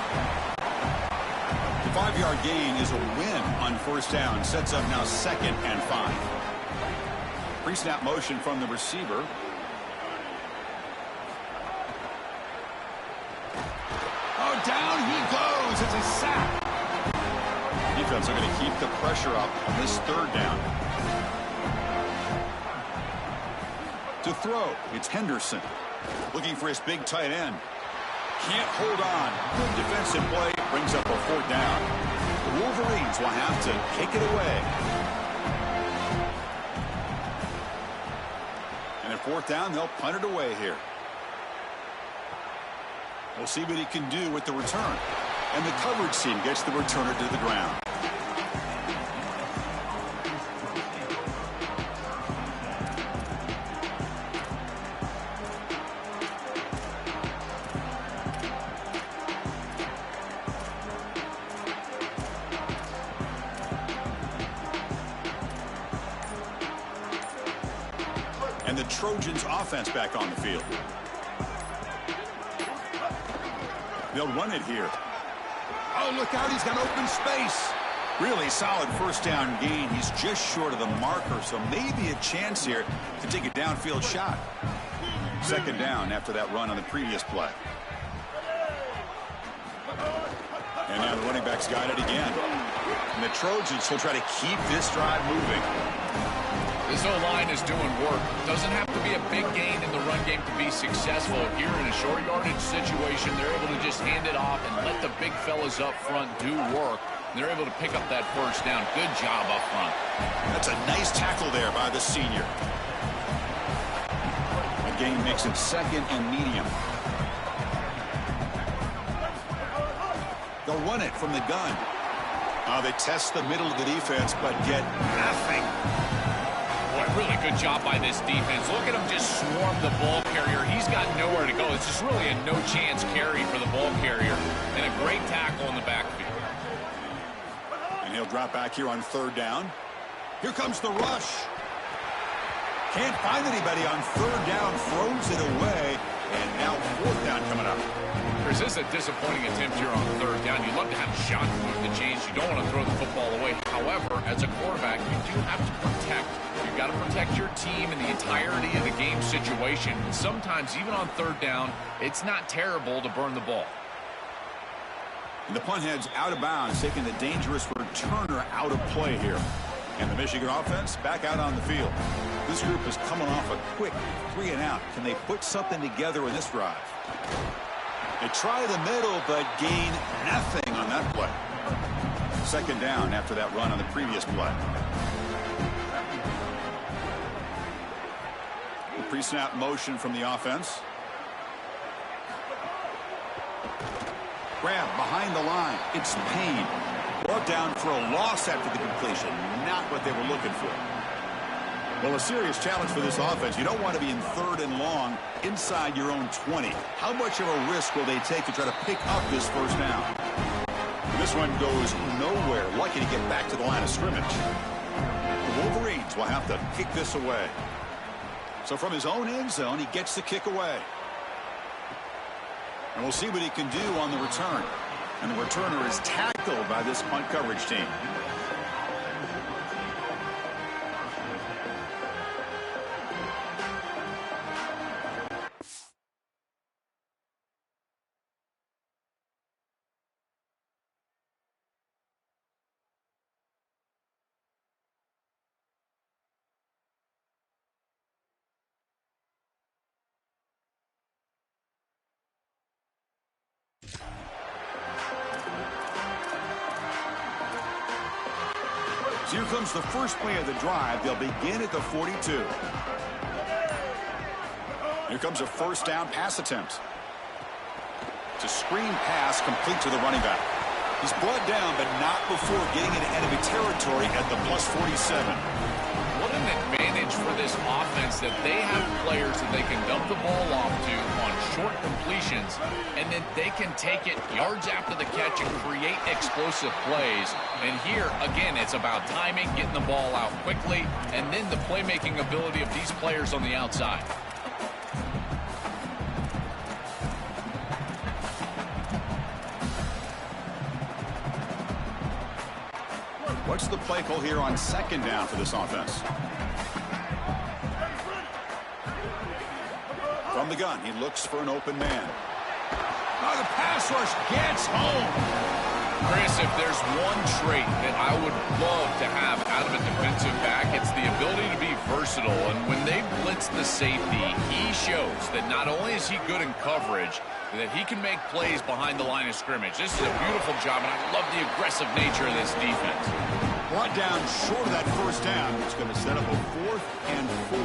The 5-yard gain is a win on first down. Sets up now 2nd and 5. Pre-snap motion from the receiver. Oh, down he goes. It's a sack. Defense are going to keep the pressure up on this third down. To throw, it's Henderson. Looking for his big tight end. Can't hold on. Good defensive play. Brings up a fourth down. The Wolverines will have to kick it away. And at fourth down, they'll punt it away here. We'll see what he can do with the return. And the coverage team gets the returner to the ground. And the Trojans offense back on the field. They'll run it here. Oh, look out, he's got open space. Really solid first down gain. He's just short of the marker, so maybe a chance here to take a downfield shot. 2nd down after that run on the previous play. And now the running back's got it again. And the Trojans will try to keep this drive moving. This O-line is doing work. Doesn't have to be a big gain in the run game to be successful. Here in a short yardage situation, they're able to just hand it off and let the big fellas up front do work. They're able to pick up that first down. Good job up front. That's a nice tackle there by the senior. The gain makes it 2nd and medium. They'll run it from the gun. They test the middle of the defense, but get nothing. Really good job by this defense. Look at him just swarm the ball carrier. He's got nowhere to go. It's just really a no-chance carry for the ball carrier. And a great tackle in the backfield. And he'll drop back here on third down. Here comes the rush. Can't find anybody on third down. Throws it away. And now fourth down coming up. Chris, this is a disappointing attempt here on third down. You love to have a shot to move the chains. You don't want to throw the football away. However, as a quarterback, you do have to protect. You've got to protect your team in the entirety of the game situation. And sometimes, even on third down, it's not terrible to burn the ball. And the punt heads out of bounds, taking the dangerous returner out of play here. And the Michigan offense back out on the field. This group is coming off a quick 3-and-out. Can they put something together in this drive? They try the middle, but gain nothing on that play. 2nd down after that run on the previous play. Pre-snap motion from the offense. Grab behind the line. It's Payne. Brought down for a loss after the completion. Not what they were looking for. Well, a serious challenge for this offense. You don't want to be in 3rd and long inside your own 20. How much of a risk will they take to try to pick up this first down? This one goes nowhere. Lucky to get back to the line of scrimmage. The Wolverines will have to kick this away. So from his own end zone, he gets the kick away. And we'll see what he can do on the return. And the returner is tackled by this punt coverage team. So here comes the first play of the drive. They'll begin at the 42. Here comes a first down pass attempt. It's a screen pass complete to the running back. He's brought down, but not before getting into enemy territory at the plus 47. What an advantage for this offense that they have players that they can dump the ball off to on short completions, and then they can take it yards after the catch and create explosive plays. And here, again, it's about timing, getting the ball out quickly, and then the playmaking ability of these players on the outside. What's the play call here on 2nd down for this offense? From the gun, he looks for an open man. Oh, the pass rush gets home. Chris, if there's one trait that I would love to have out of a defensive back, it's the ability to be versatile. And when they blitz the safety, he shows that not only is he good in coverage, that he can make plays behind the line of scrimmage. This is a beautiful job, and I love the aggressive nature of this defense. Brought down short of that first down. It's going to set up a 4th and 4.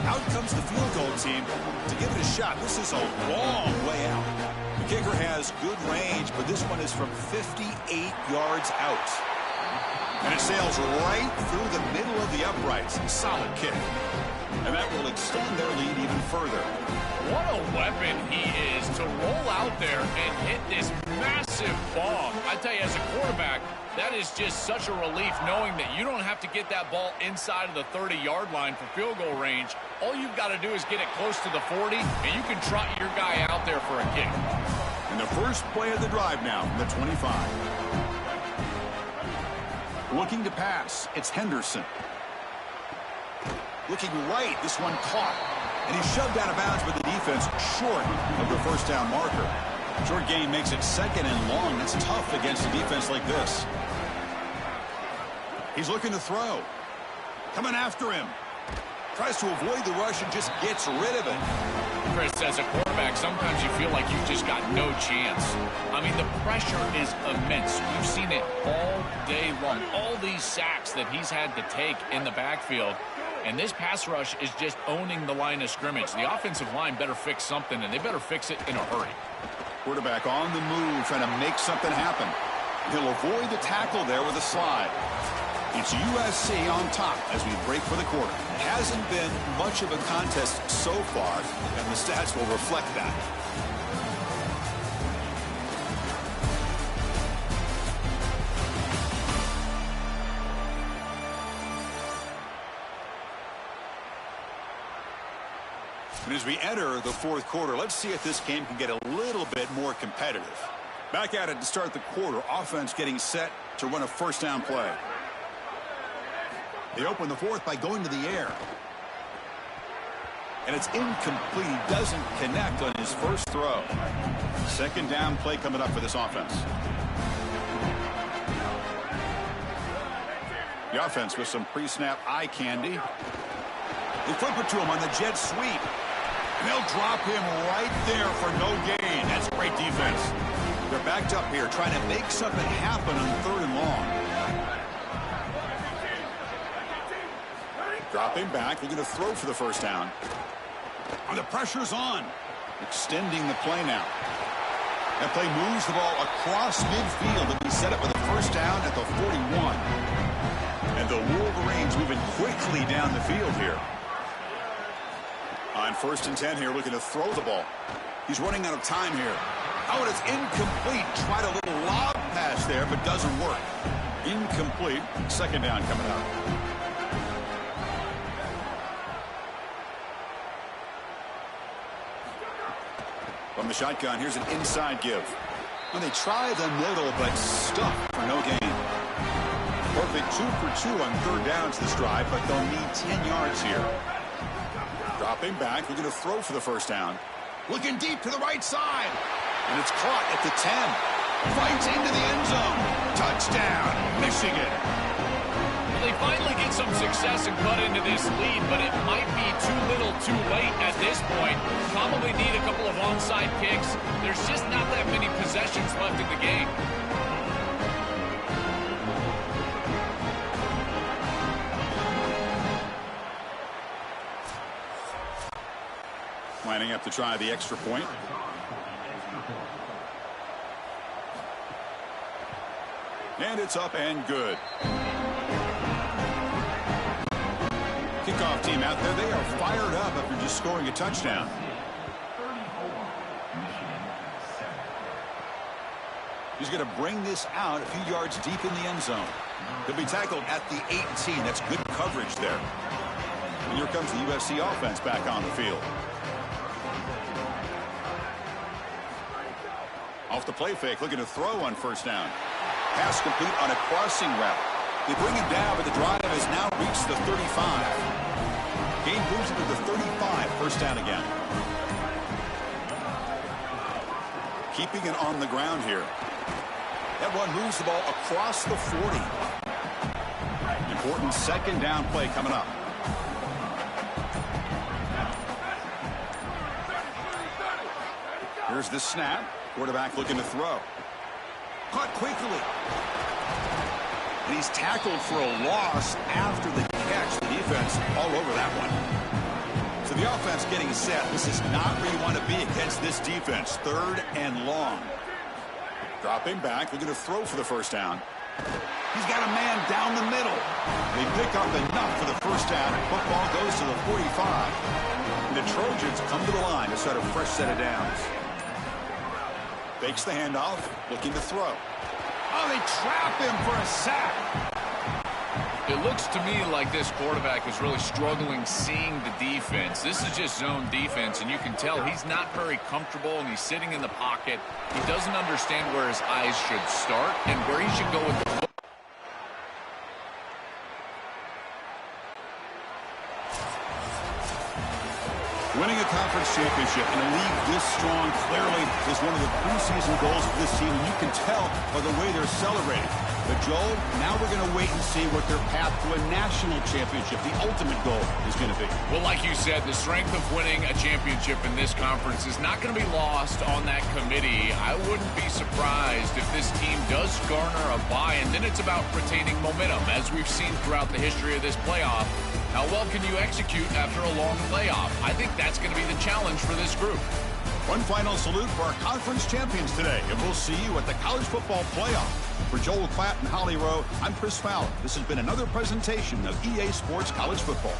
Out comes the field goal team to give it a shot. This is a long way out. The kicker has good range, but this one is from 58 yards out. And it sails right through the middle of the uprights. Solid kick. And that will extend their lead even further. What a weapon he is to roll out there and hit this massive bomb. I tell you, as a quarterback, that is just such a relief knowing that you don't have to get that ball inside of the 30-yard line for field goal range. All you've got to do is get it close to the 40, and you can trot your guy out there for a kick. And the first play of the drive now from the 25. Looking to pass, it's Henderson. Looking right, this one caught. And he's shoved out of bounds with the defense short of the first down marker. Short gain makes it 2nd and long. That's tough against a defense like this. He's looking to throw. Coming after him. Tries to avoid the rush and just gets rid of it. Chris, as a quarterback, sometimes you feel like you've just got no chance. I mean, the pressure is immense. We've seen it all day long. All these sacks that he's had to take in the backfield. And this pass rush is just owning the line of scrimmage. The offensive line better fix something, and they better fix it in a hurry. Quarterback on the move, trying to make something happen. He'll avoid the tackle there with a slide. It's USC on top as we break for the quarter. It hasn't been much of a contest so far, and the stats will reflect that. And as we enter the 4th quarter, let's see if this game can get a little bit more competitive. Back at it to start the quarter. Offense getting set to run a first down play. They open the 4th by going to the air. And it's incomplete. He doesn't connect on his first throw. 2nd down play coming up for this offense. The offense with some pre-snap eye candy. They flip it to him on the jet sweep. And they'll drop him right there for no gain. That's great defense. They're backed up here trying to make something happen on 3rd and long. Dropping back, looking to throw for the first down. And the pressure's on. Extending the play now. That play moves the ball across midfield and we set it with a first down at the 41. And the Wolverines moving quickly down the field here. On 1st and 10 here, looking to throw the ball. He's running out of time here. Oh, and it's incomplete. Tried a little lob pass there, but doesn't work. Incomplete. 2nd down coming up. From the shotgun, here's an inside give. Well, they try the middle, but stuck for no gain. Perfect 2 for 2 on 3rd downs this drive, but they'll need 10 yards here. Dropping back, looking to throw for the first down. Looking deep to the right side. And it's caught at the 10. Fights into the end zone. Touchdown, Michigan. Well, they finally get some success and cut into this lead, but it might be too little too late at this point. Probably need a couple of onside kicks. There's just not that many possessions left in the game. Lining up to try the extra point. And it's up and good. Kickoff team out there, they are fired up after just scoring a touchdown. He's going to bring this out a few yards deep in the end zone. He'll be tackled at the 18. That's good coverage there. And here comes the USC offense back on the field. Off the play fake, looking to throw on 1st down. Pass complete on a crossing route. They bring him down, but the drive has now reached the 35. Game moves him to the 35. 1st down again. Keeping it on the ground here. That one moves the ball across the 40. Important 2nd down play coming up. Here's the snap. Quarterback looking to throw. Caught quickly. And he's tackled for a loss after the catch. The defense all over that one. So the offense getting set. This is not where you want to be against this defense. 3rd and long. Dropping back, looking to throw for the first down. He's got a man down the middle. They pick up enough for the first down. Football goes to the 45. And the Trojans come to the line to start a fresh set of downs. Fakes the handoff, looking to throw. Oh, they trap him for a sack. It looks to me like this quarterback is really struggling seeing the defense. This is just zone defense, and you can tell he's not very comfortable, and he's sitting in the pocket. He doesn't understand where his eyes should start and where he should go with the football. Winning a conference championship in a league this strong clearly is one of the preseason goals for this team, and you can tell by the way they're celebrating. But, Joel, now we're going to wait and see what their path to a national championship, the ultimate goal, is going to be. Well, like you said, the strength of winning a championship in this conference is not going to be lost on that committee. I wouldn't be surprised if this team does garner a bye, and then it's about retaining momentum, as we've seen throughout the history of this playoff. How well can you execute after a long playoff? I think that's going to be the challenge for this group. One final salute for our conference champions today, and we'll see you at the college football playoff. For Joel Klatt and Holly Rowe, I'm Chris Fowler. This has been another presentation of EA Sports College Football.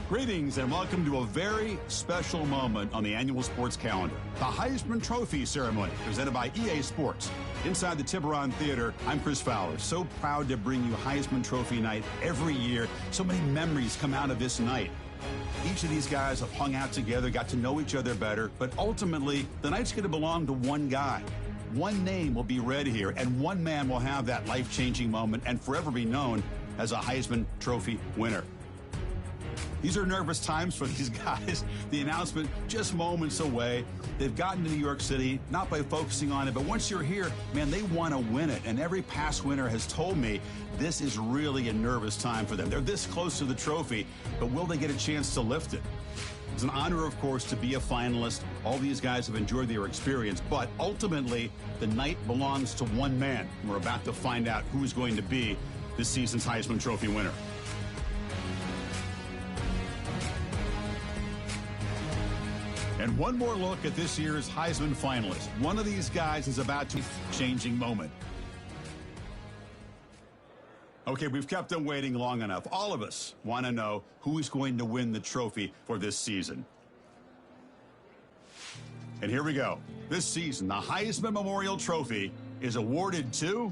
Greetings and welcome to a very special moment on the annual sports calendar. The Heisman Trophy ceremony presented by EA Sports. Inside the Tiburon Theater, I'm Chris Fowler. So proud to bring you Heisman Trophy night every year. So many memories come out of this night. Each of these guys have hung out together, got to know each other better, but ultimately, the night's going to belong to one guy. One name will be read here, and one man will have that life-changing moment and forever be known as a Heisman Trophy winner. These are nervous times for these guys. The announcement just moments away. They've gotten to New York City, not by focusing on it, but once you're here, man, they want to win it. And every past winner has told me this is really a nervous time for them. They're this close to the trophy, but will they get a chance to lift it? It's an honor, of course, to be a finalist. All these guys have enjoyed their experience, but ultimately, the night belongs to one man. We're about to find out who's going to be this season's Heisman Trophy winner. And one more look at this year's Heisman finalist. One of these guys is about to changing moment. Okay, we've kept them waiting long enough. All of us want to know who is going to win the trophy for this season. And here we go. This season, the Heisman Memorial Trophy is awarded to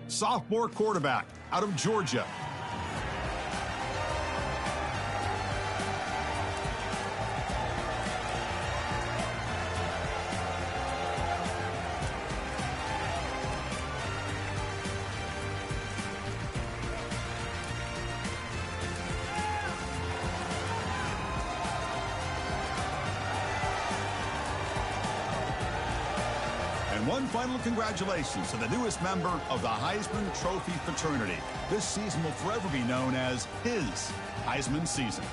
sophomore quarterback out of Georgia. One final congratulations to the newest member of the Heisman Trophy fraternity. This season will forever be known as his Heisman season.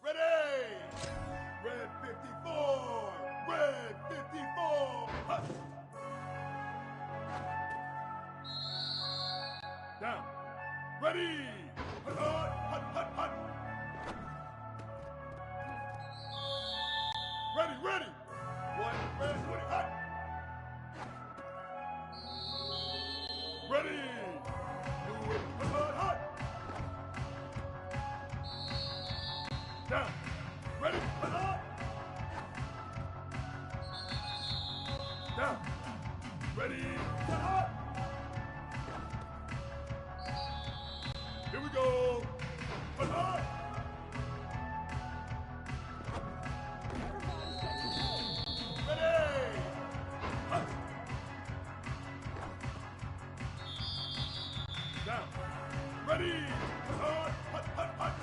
Ready! Red 54! Red 54! Hut! Down. Ready! Hut, hut, hut, hut, hut! Ready, ready! One, red, 20, hut! Ready! Blue, hut, hut, hut! Down. Ready? Up. Down. Ready? Up. Here we go. Up. Ready? Up. Down. Ready? Hut, hut, hut, hut.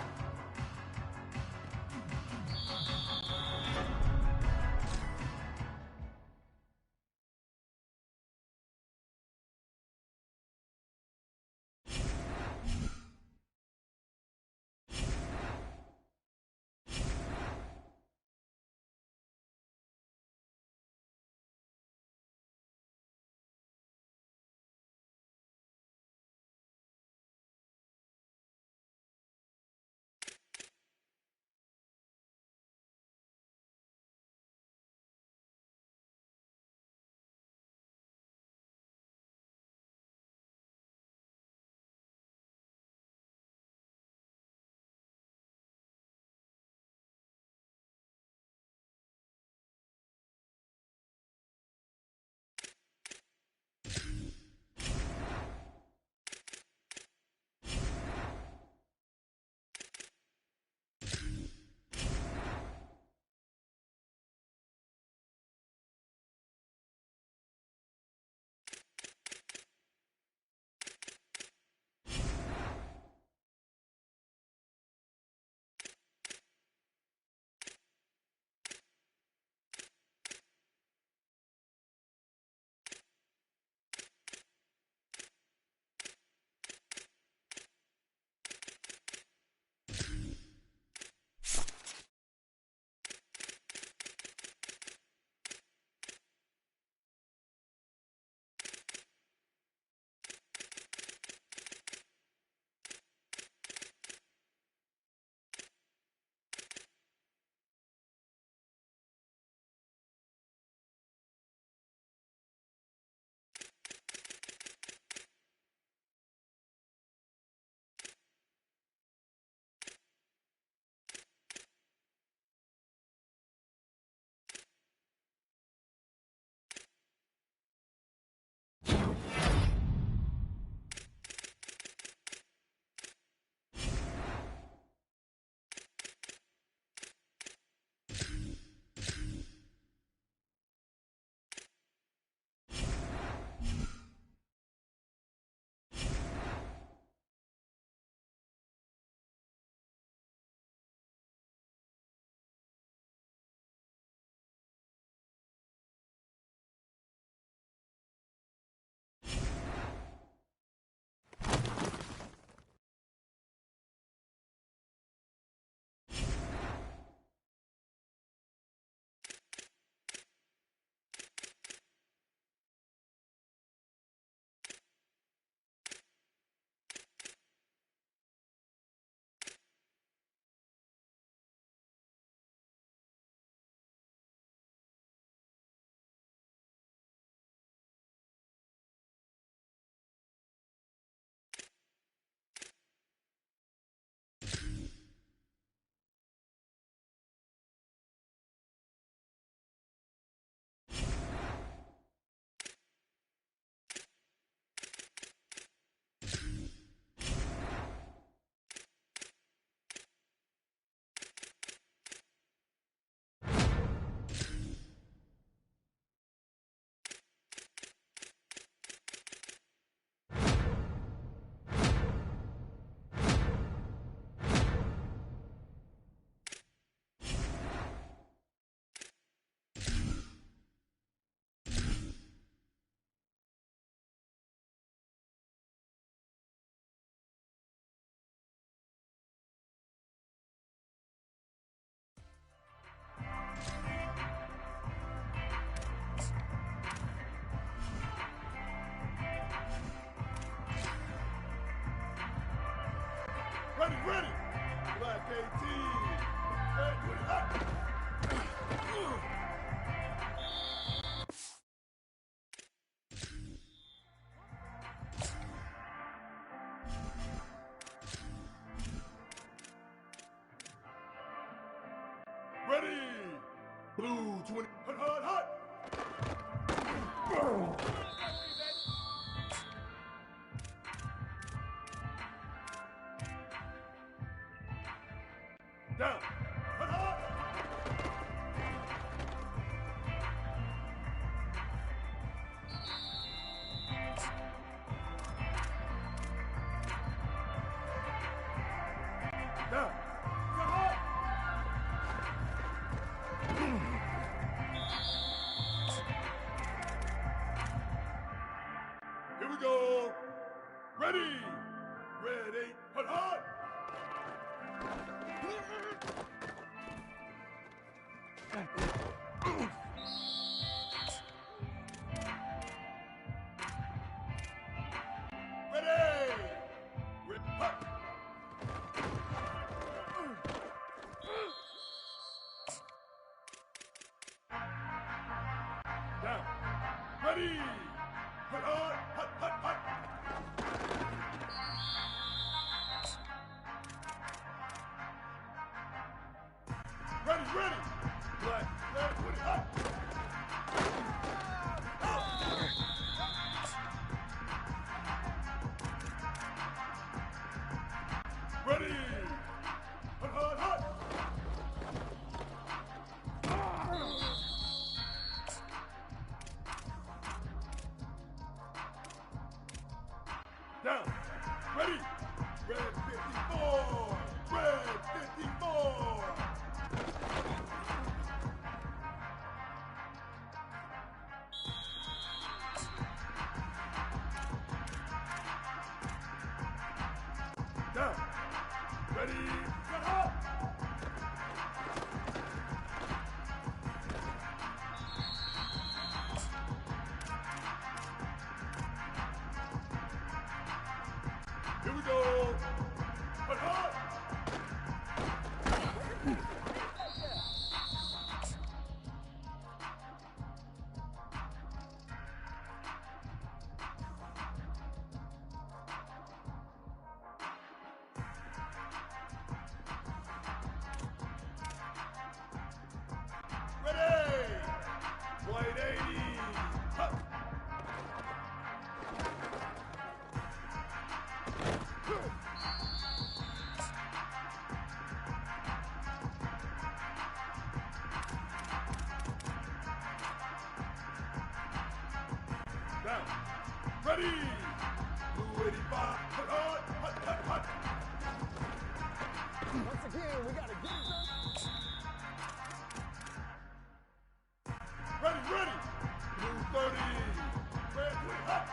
Ready, ready. Black 18. And put it up. Blue 20. Hut, hut, hut. Down. Hut, hut. Down. Hut, hut. Here we go. Ready. Ready. Hut, hut. Ready. Rip, hut. Down. Ready. Hut, hut, hut, hut, hut. Ready, ready. Black, red, put it up. Ready. Hut, hut, hut. Down. Ready. Red 54. Red 54. Down. Ready. Get up. Here we go. Hut, hut. Ready. White 80. Hut. Down. Ready. Blue 85. Hut, hut, hut, hut, hut. Once again, we got to get it done. Ready, ready. Blue 30. Red 20. Hut.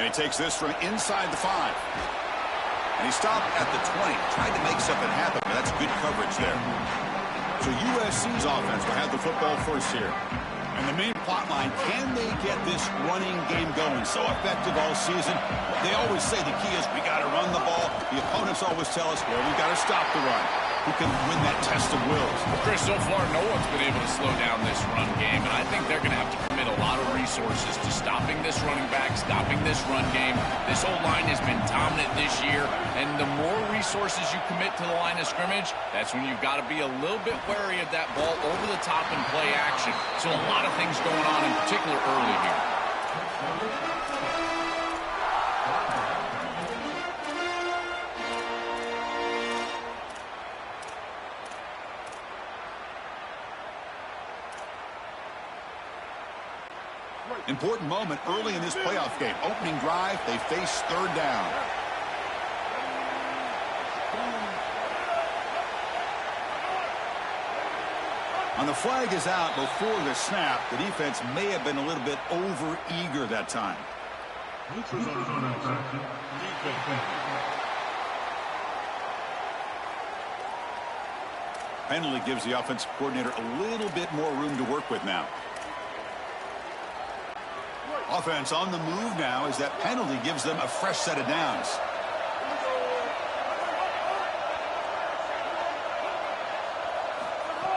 And he takes this from inside the 5. And he stopped at the 20. Tried to make something happen, but that's good coverage there. So USC's offense will have the football first here. And the main plot line, can they get this running game going? So effective all season. They always say the key is we got to run the ball. The opponents always tell us, well, we got to stop the run. Who can win that test of wills? Chris, so far, no one's been able to slow down this run game, and I think they're going to have to commit a lot of resources to stopping this running back, stopping this run game. This whole line has been dominant this year, and the more resources you commit to the line of scrimmage, that's when you've got to be a little bit wary of that ball over the top and play action. So a lot of things going on, in particular early here. Important moment early in this playoff game. Opening drive, they face third down. And the flag is out before the snap. The defense may have been a little bit over-eager that time. Penalty gives the offensive coordinator a little bit more room to work with now. Offense on the move now as that penalty gives them a fresh set of downs.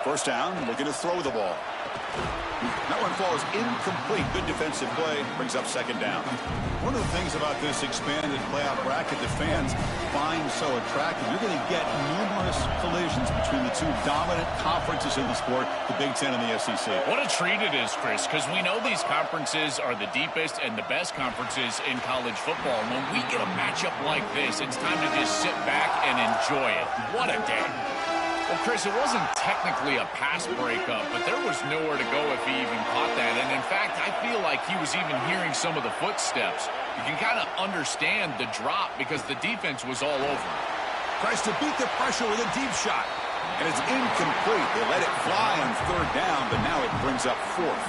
First down, looking to throw the ball. That one falls incomplete. Good defensive play, brings up second down. One of the things about this expanded playoff bracket that fans find so attractive, you're going to get numerous collisions between the two dominant conferences in the sport, the Big Ten and the SEC. What a treat it is, Chris, because we know these conferences are the deepest and the best conferences in college football. And when we get a matchup like this, it's time to just sit back and enjoy it. What a day. Well, Chris, it wasn't technically a pass breakup, but there was nowhere to go if he even caught that. And, in fact, I feel like he was even hearing some of the footsteps. You can kind of understand the drop because the defense was all over him. Tries to beat the pressure with a deep shot. And it's incomplete. They let it fly on third down, but now it brings up fourth.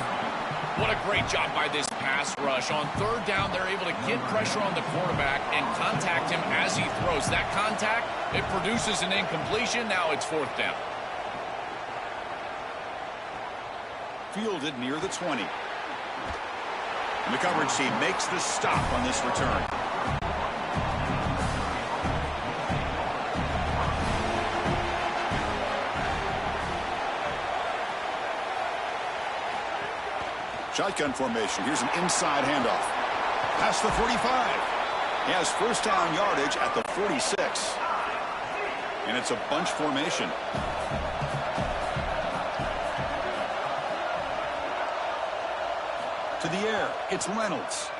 What a great job by this pass rush. On third down, they're able to get pressure on the quarterback and contact him as he throws. That contact, it produces an incompletion. Now it's fourth down. Fielded near the 20. And the coverage team makes the stop on this return. Shotgun formation. Here's an inside handoff. Past the 45. He has first down yardage at the 46. And it's a bunch formation. To the air. It's Reynolds.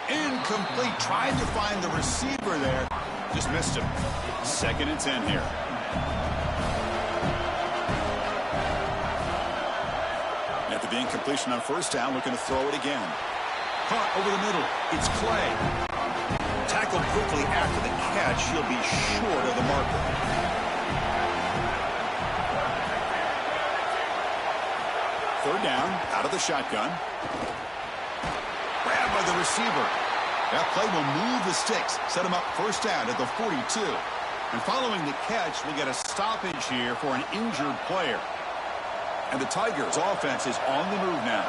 Incomplete. Tried to find the receiver there. Just missed him. 2nd and 10 here. After the incompletion on first down, looking to throw it again. Caught over the middle. It's Clay. Tackled quickly after the catch. He'll be short of the marker. Third down, out of the shotgun. Grabbed by the receiver. That play will move the sticks. Set him up first down at the 42. And following the catch, we'll get a stoppage here for an injured player. And the Tigers' offense is on the move now.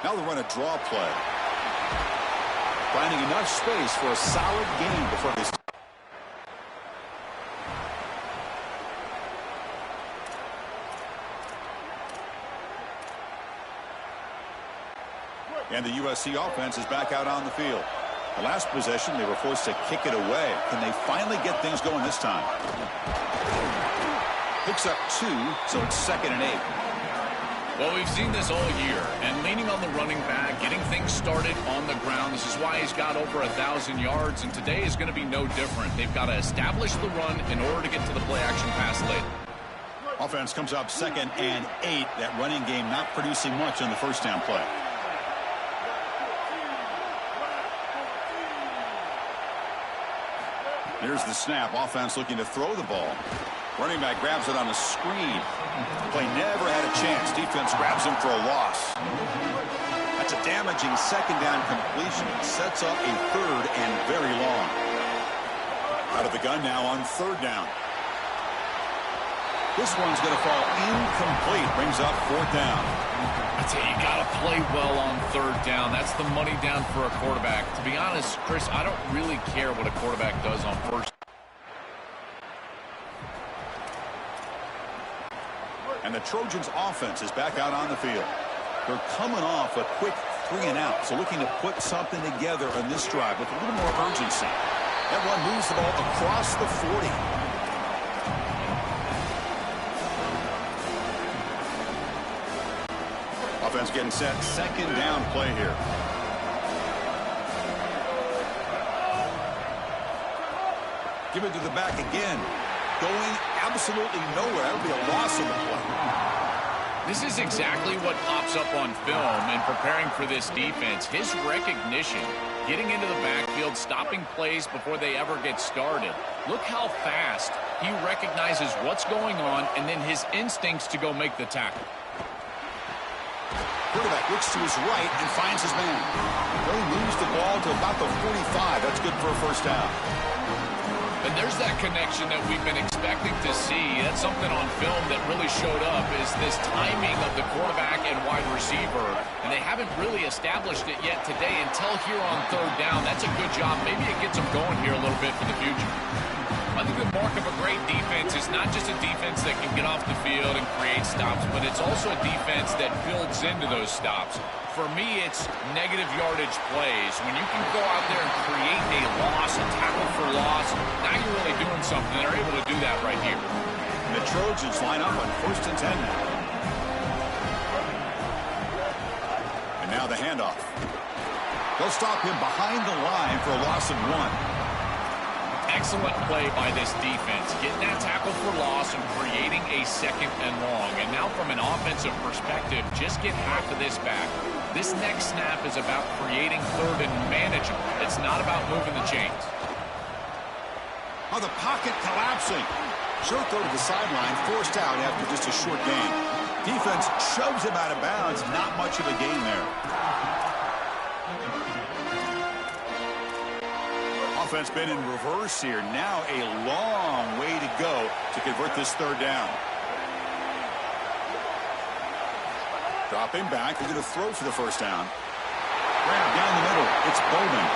Now they'll run a draw play. Finding enough space for a solid gain before this. And the USC offense is back out on the field. The last possession, they were forced to kick it away. Can they finally get things going this time? Picks up 2, so it's 2nd and 8. Well, we've seen this all year, and leaning on the running back, getting things started on the ground. This is why he's got over 1,000 yards, and today is going to be no different. They've got to establish the run in order to get to the play-action pass later. Offense comes up 2nd and 8. That running game not producing much on the first down play. Here's the snap. Offense looking to throw the ball. Running back grabs it on a screen. Play never had a chance. Defense grabs him for a loss. That's a damaging second down completion. It sets up a third and very long. Out of the gun now on third down. This one's going to fall incomplete. Brings up fourth down. I tell you, you got to play well on third down. That's the money down for a quarterback. To be honest, Chris, I don't really care what a quarterback does on first. And the Trojans offense is back out on the field. They're coming off a quick 3-and-out, so looking to put something together on this drive with a little more urgency. That one moves the ball across the 40. Offense getting set. Second down play here. Give it to the back again. Going absolutely nowhere. That would be a loss of the play. This is exactly what pops up on film in preparing for this defense. His recognition, getting into the backfield, stopping plays before they ever get started. Look how fast he recognizes what's going on and then his instincts to go make the tackle. Quarterback looks to his right and finds his man. He moves the ball to about the 45. That's good for a first down. And there's that connection that we've been expecting to see. That's something on film that really showed up, is this timing of the quarterback and wide receiver. And they haven't really established it yet today until here on third down. That's a good job. Maybe it gets them going here a little bit for the future. I think the mark of a great defense is not just a defense that can get off the field and create stops, but it's also a defense that builds into those stops. For me, it's negative yardage plays. When you can go out there and create a loss, a tackle for loss, now you're really doing something. They're able to do that right here. And the Trojans line up on 1st and 10 now. And now the handoff. They'll stop him behind the line for a loss of 1. Excellent play by this defense, getting that tackle for loss and creating a second and long. And now from an offensive perspective, just get half of this back. This next snap is about creating third and manageable. It's not about moving the chains. Oh, the pocket collapsing. Short throw to the sideline, forced out after just a short gain. Defense shoves him out of bounds. Not much of a gain there. Offense been in reverse here. Now a long way to go to convert this third down. Dropping back. They're going to throw for the first down. Grab down the middle. It's Bowman.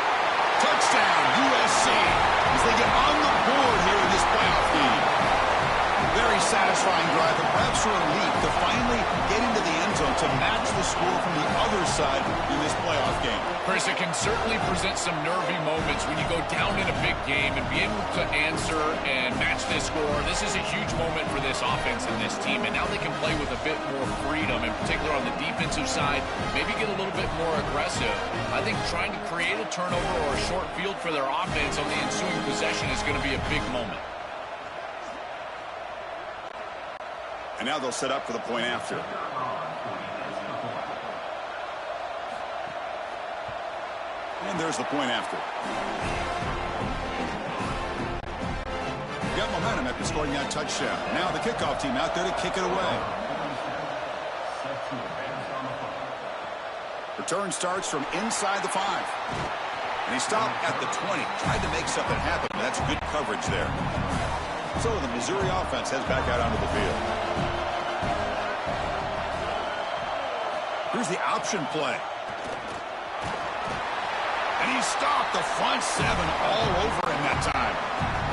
Touchdown, USC. As they get on the board here in this playoff game. Very satisfying drive, but perhaps a relief to finally get into the end zone to match the score from the other side in this playoff game. Chris, it can certainly present some nervy moments when you go down in a big game and be able to answer and match this score. This is a huge moment for this offense and this team, and now they can play with a bit more freedom, in particular on the defensive side, maybe get a little bit more aggressive. I think trying to create a turnover or a short field for their offense on the ensuing possession is going to be a big moment. And now they'll set up for the point after. And there's the point after. Got momentum after scoring that touchdown. Now the kickoff team out there to kick it away. Return starts from inside the 5. And he stopped at the 20. Tried to make something happen, but that's good coverage there. So the Missouri offense heads back out onto the field. Here's the option play. And he stopped the front 7 all over him that time.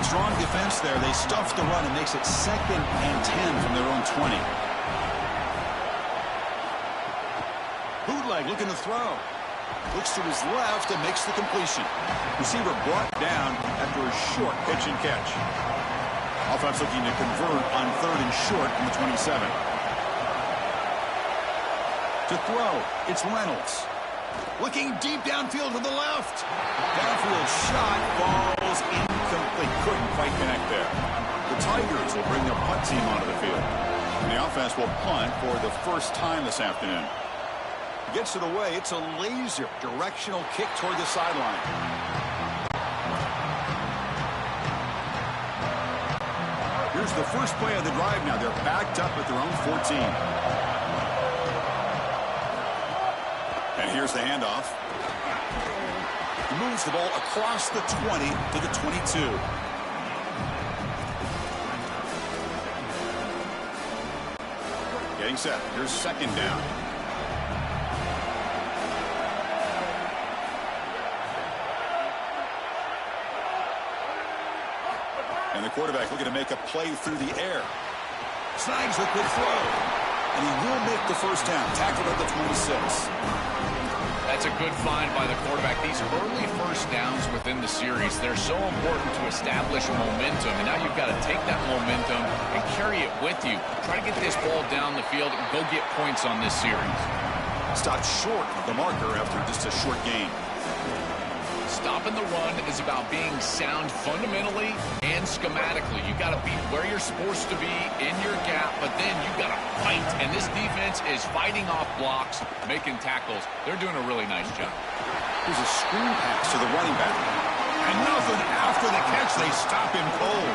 Strong defense there. They stuff the run and makes it 2nd and 10 from their own 20. Bootleg looking to throw. Looks to his left and makes the completion. Receiver brought down after a short pitch and catch. Offense looking to convert on 3rd and short from the 27. To throw, it's Reynolds. Looking deep downfield to the left. Downfield shot falls incomplete. Couldn't quite connect there. The Tigers will bring their punt team onto the field. And the offense will punt for the first time this afternoon. Gets it away. It's a laser directional kick toward the sideline. Here's the first play of the drive now. They're backed up at their own 14. And Here's the handoff. He moves the ball across the 20 to the 22. Getting set. Here's second down. And the quarterback looking to make a play through the air. Snags the quick throw. And he will make the first down. Tackled at the 26. That's a good find by the quarterback. These early first downs within the series, they're so important to establish momentum. And now you've got to take that momentum and carry it with you. Try to get this ball down the field and go get points on this series. Stopped short of the marker after just a short gain. Stopping the run is about being sound fundamentally and schematically. You got to be where you're supposed to be in your gap, but then you got to fight. And this defense is fighting off blocks, making tackles. They're doing a really nice job. Here's a screen pass to the running back. And nothing after the catch. They stop him cold.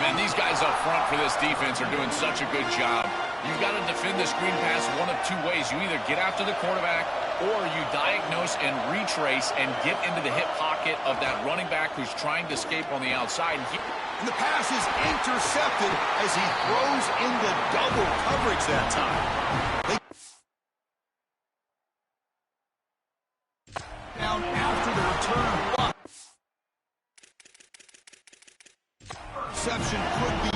Man, these guys up front for this defense are doing such a good job. You've got to defend the screen pass one of two ways. You either get after the quarterback or you diagnose and retrace and get into the hip pocket of that running back who's trying to escape on the outside. And the pass is intercepted as he throws into double coverage that time. Down after the return. Reception could be.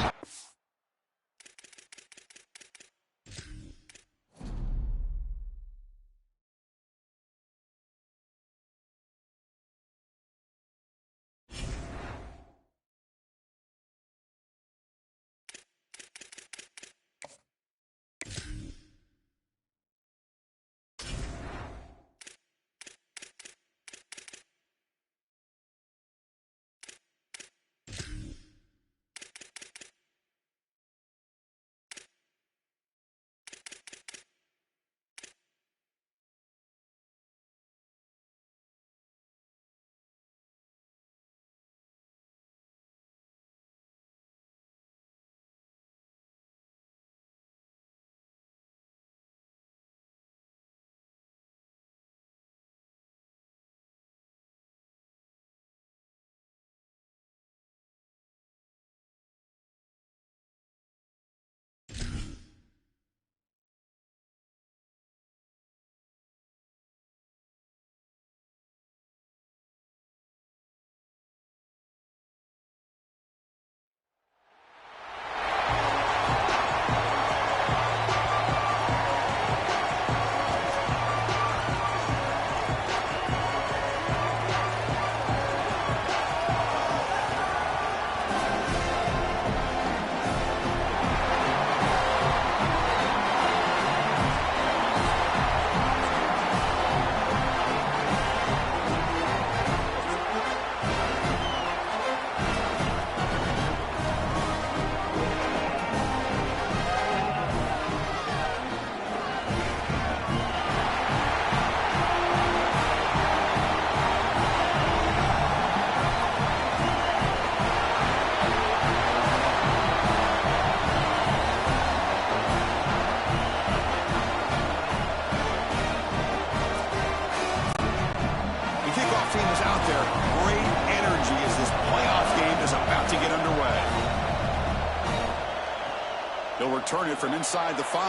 They'll return it from inside the 5.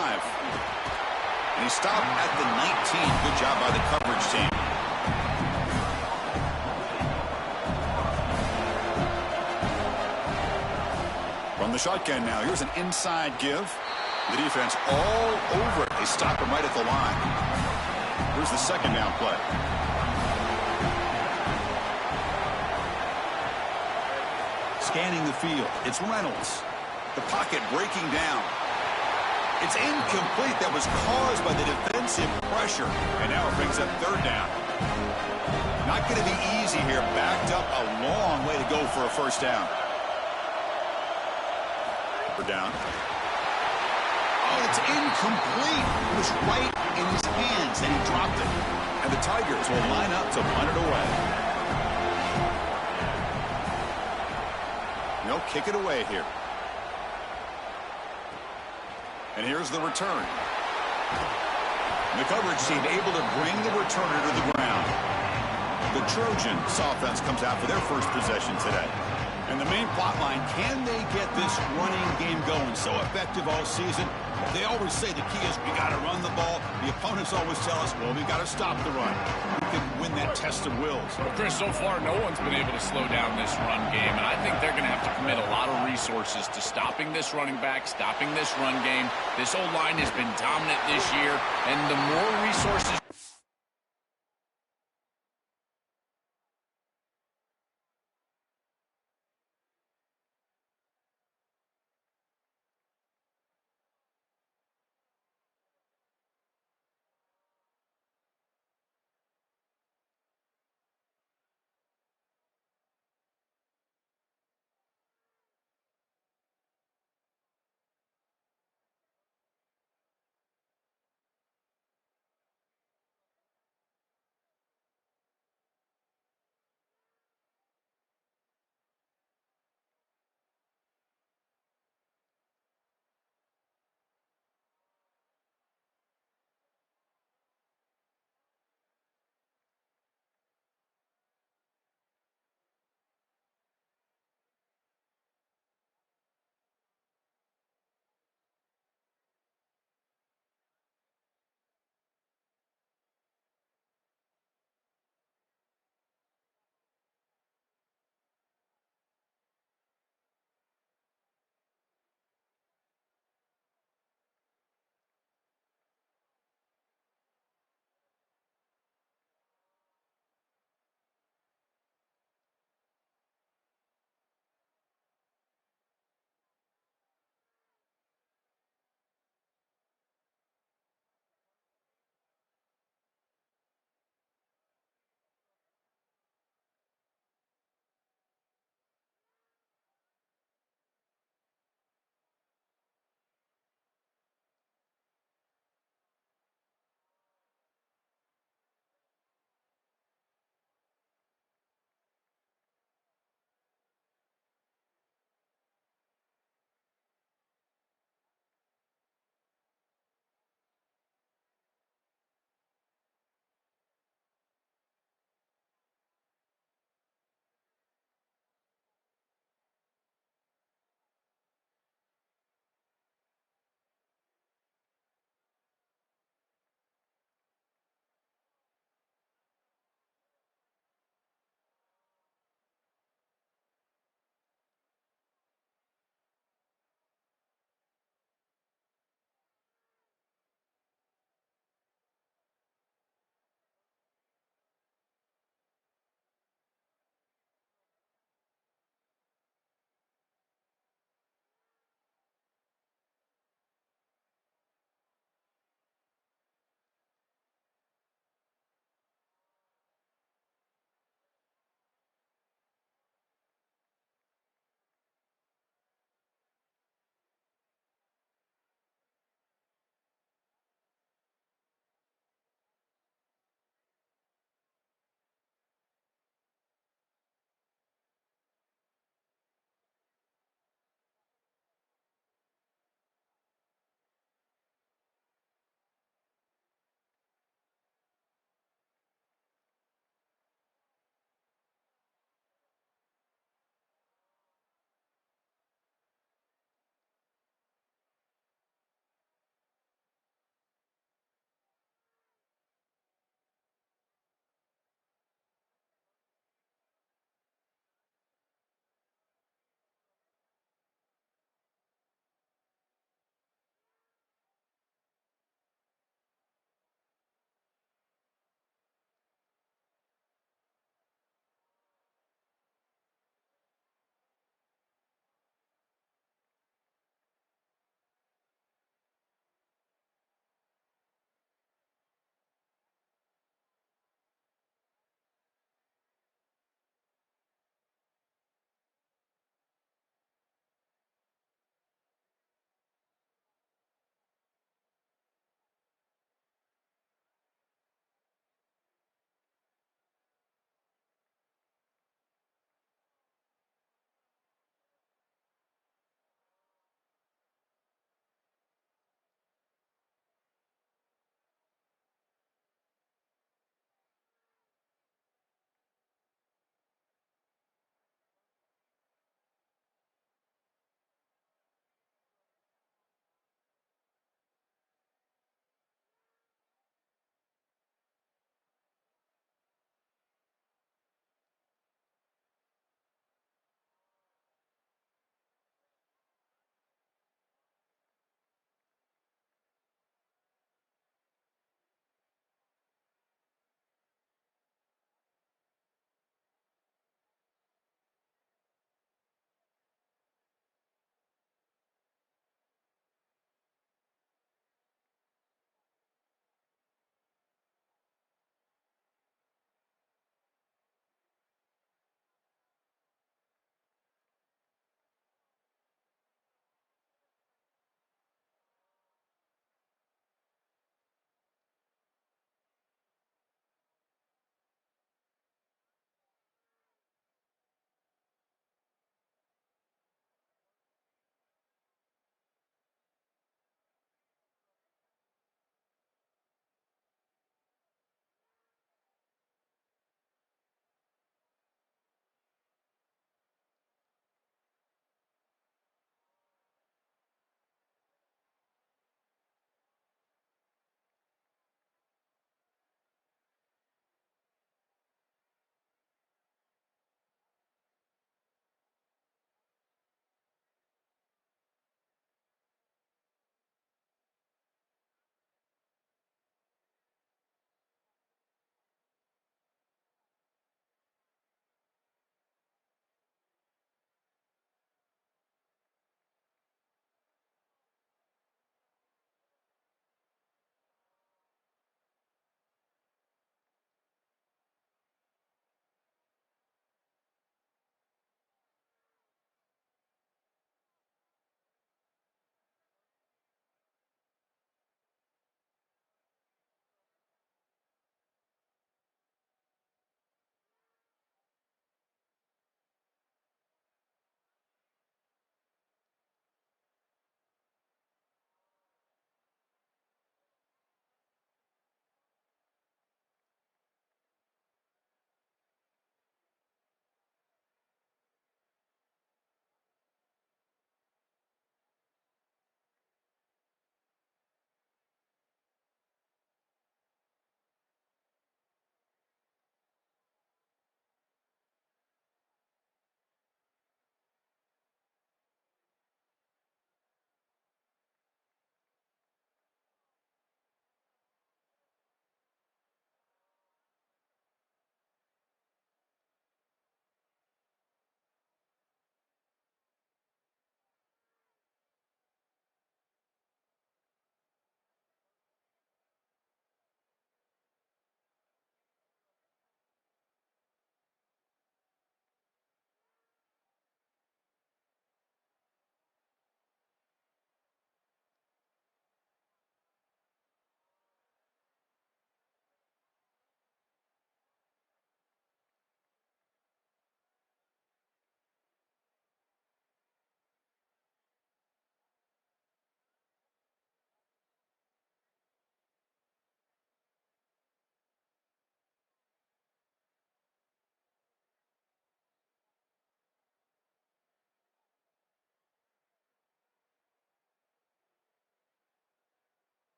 And he stopped at the 19. Good job by the coverage team. From the shotgun now, here's an inside give. The defense all over it. They stop him right at the line. Here's the second down play. Scanning the field, it's Reynolds. The pocket breaking down. It's incomplete. That was caused by the defensive pressure. And now it brings up third down. Not going to be easy here. Backed up a long way to go for a first down. Down. Oh, it's incomplete. It was right in his hands, and he dropped it. And the Tigers will line up to punt it away. They'll kick it away here. And here's the return. The coverage seemed able to bring the returner to the ground. The Trojans offense comes out for their first possession today. And the main plot line, can they get this running game going? So effective all season. They always say the key is we got to run the ball. The opponents always tell us, well, we got to stop the run. We can win that test of wills. Well, Chris, so far no one's been able to slow down this run game, and I think they're going to have to commit a lot of resources to stopping this running back, stopping this run game. This O-line has been dominant this year, and the more resources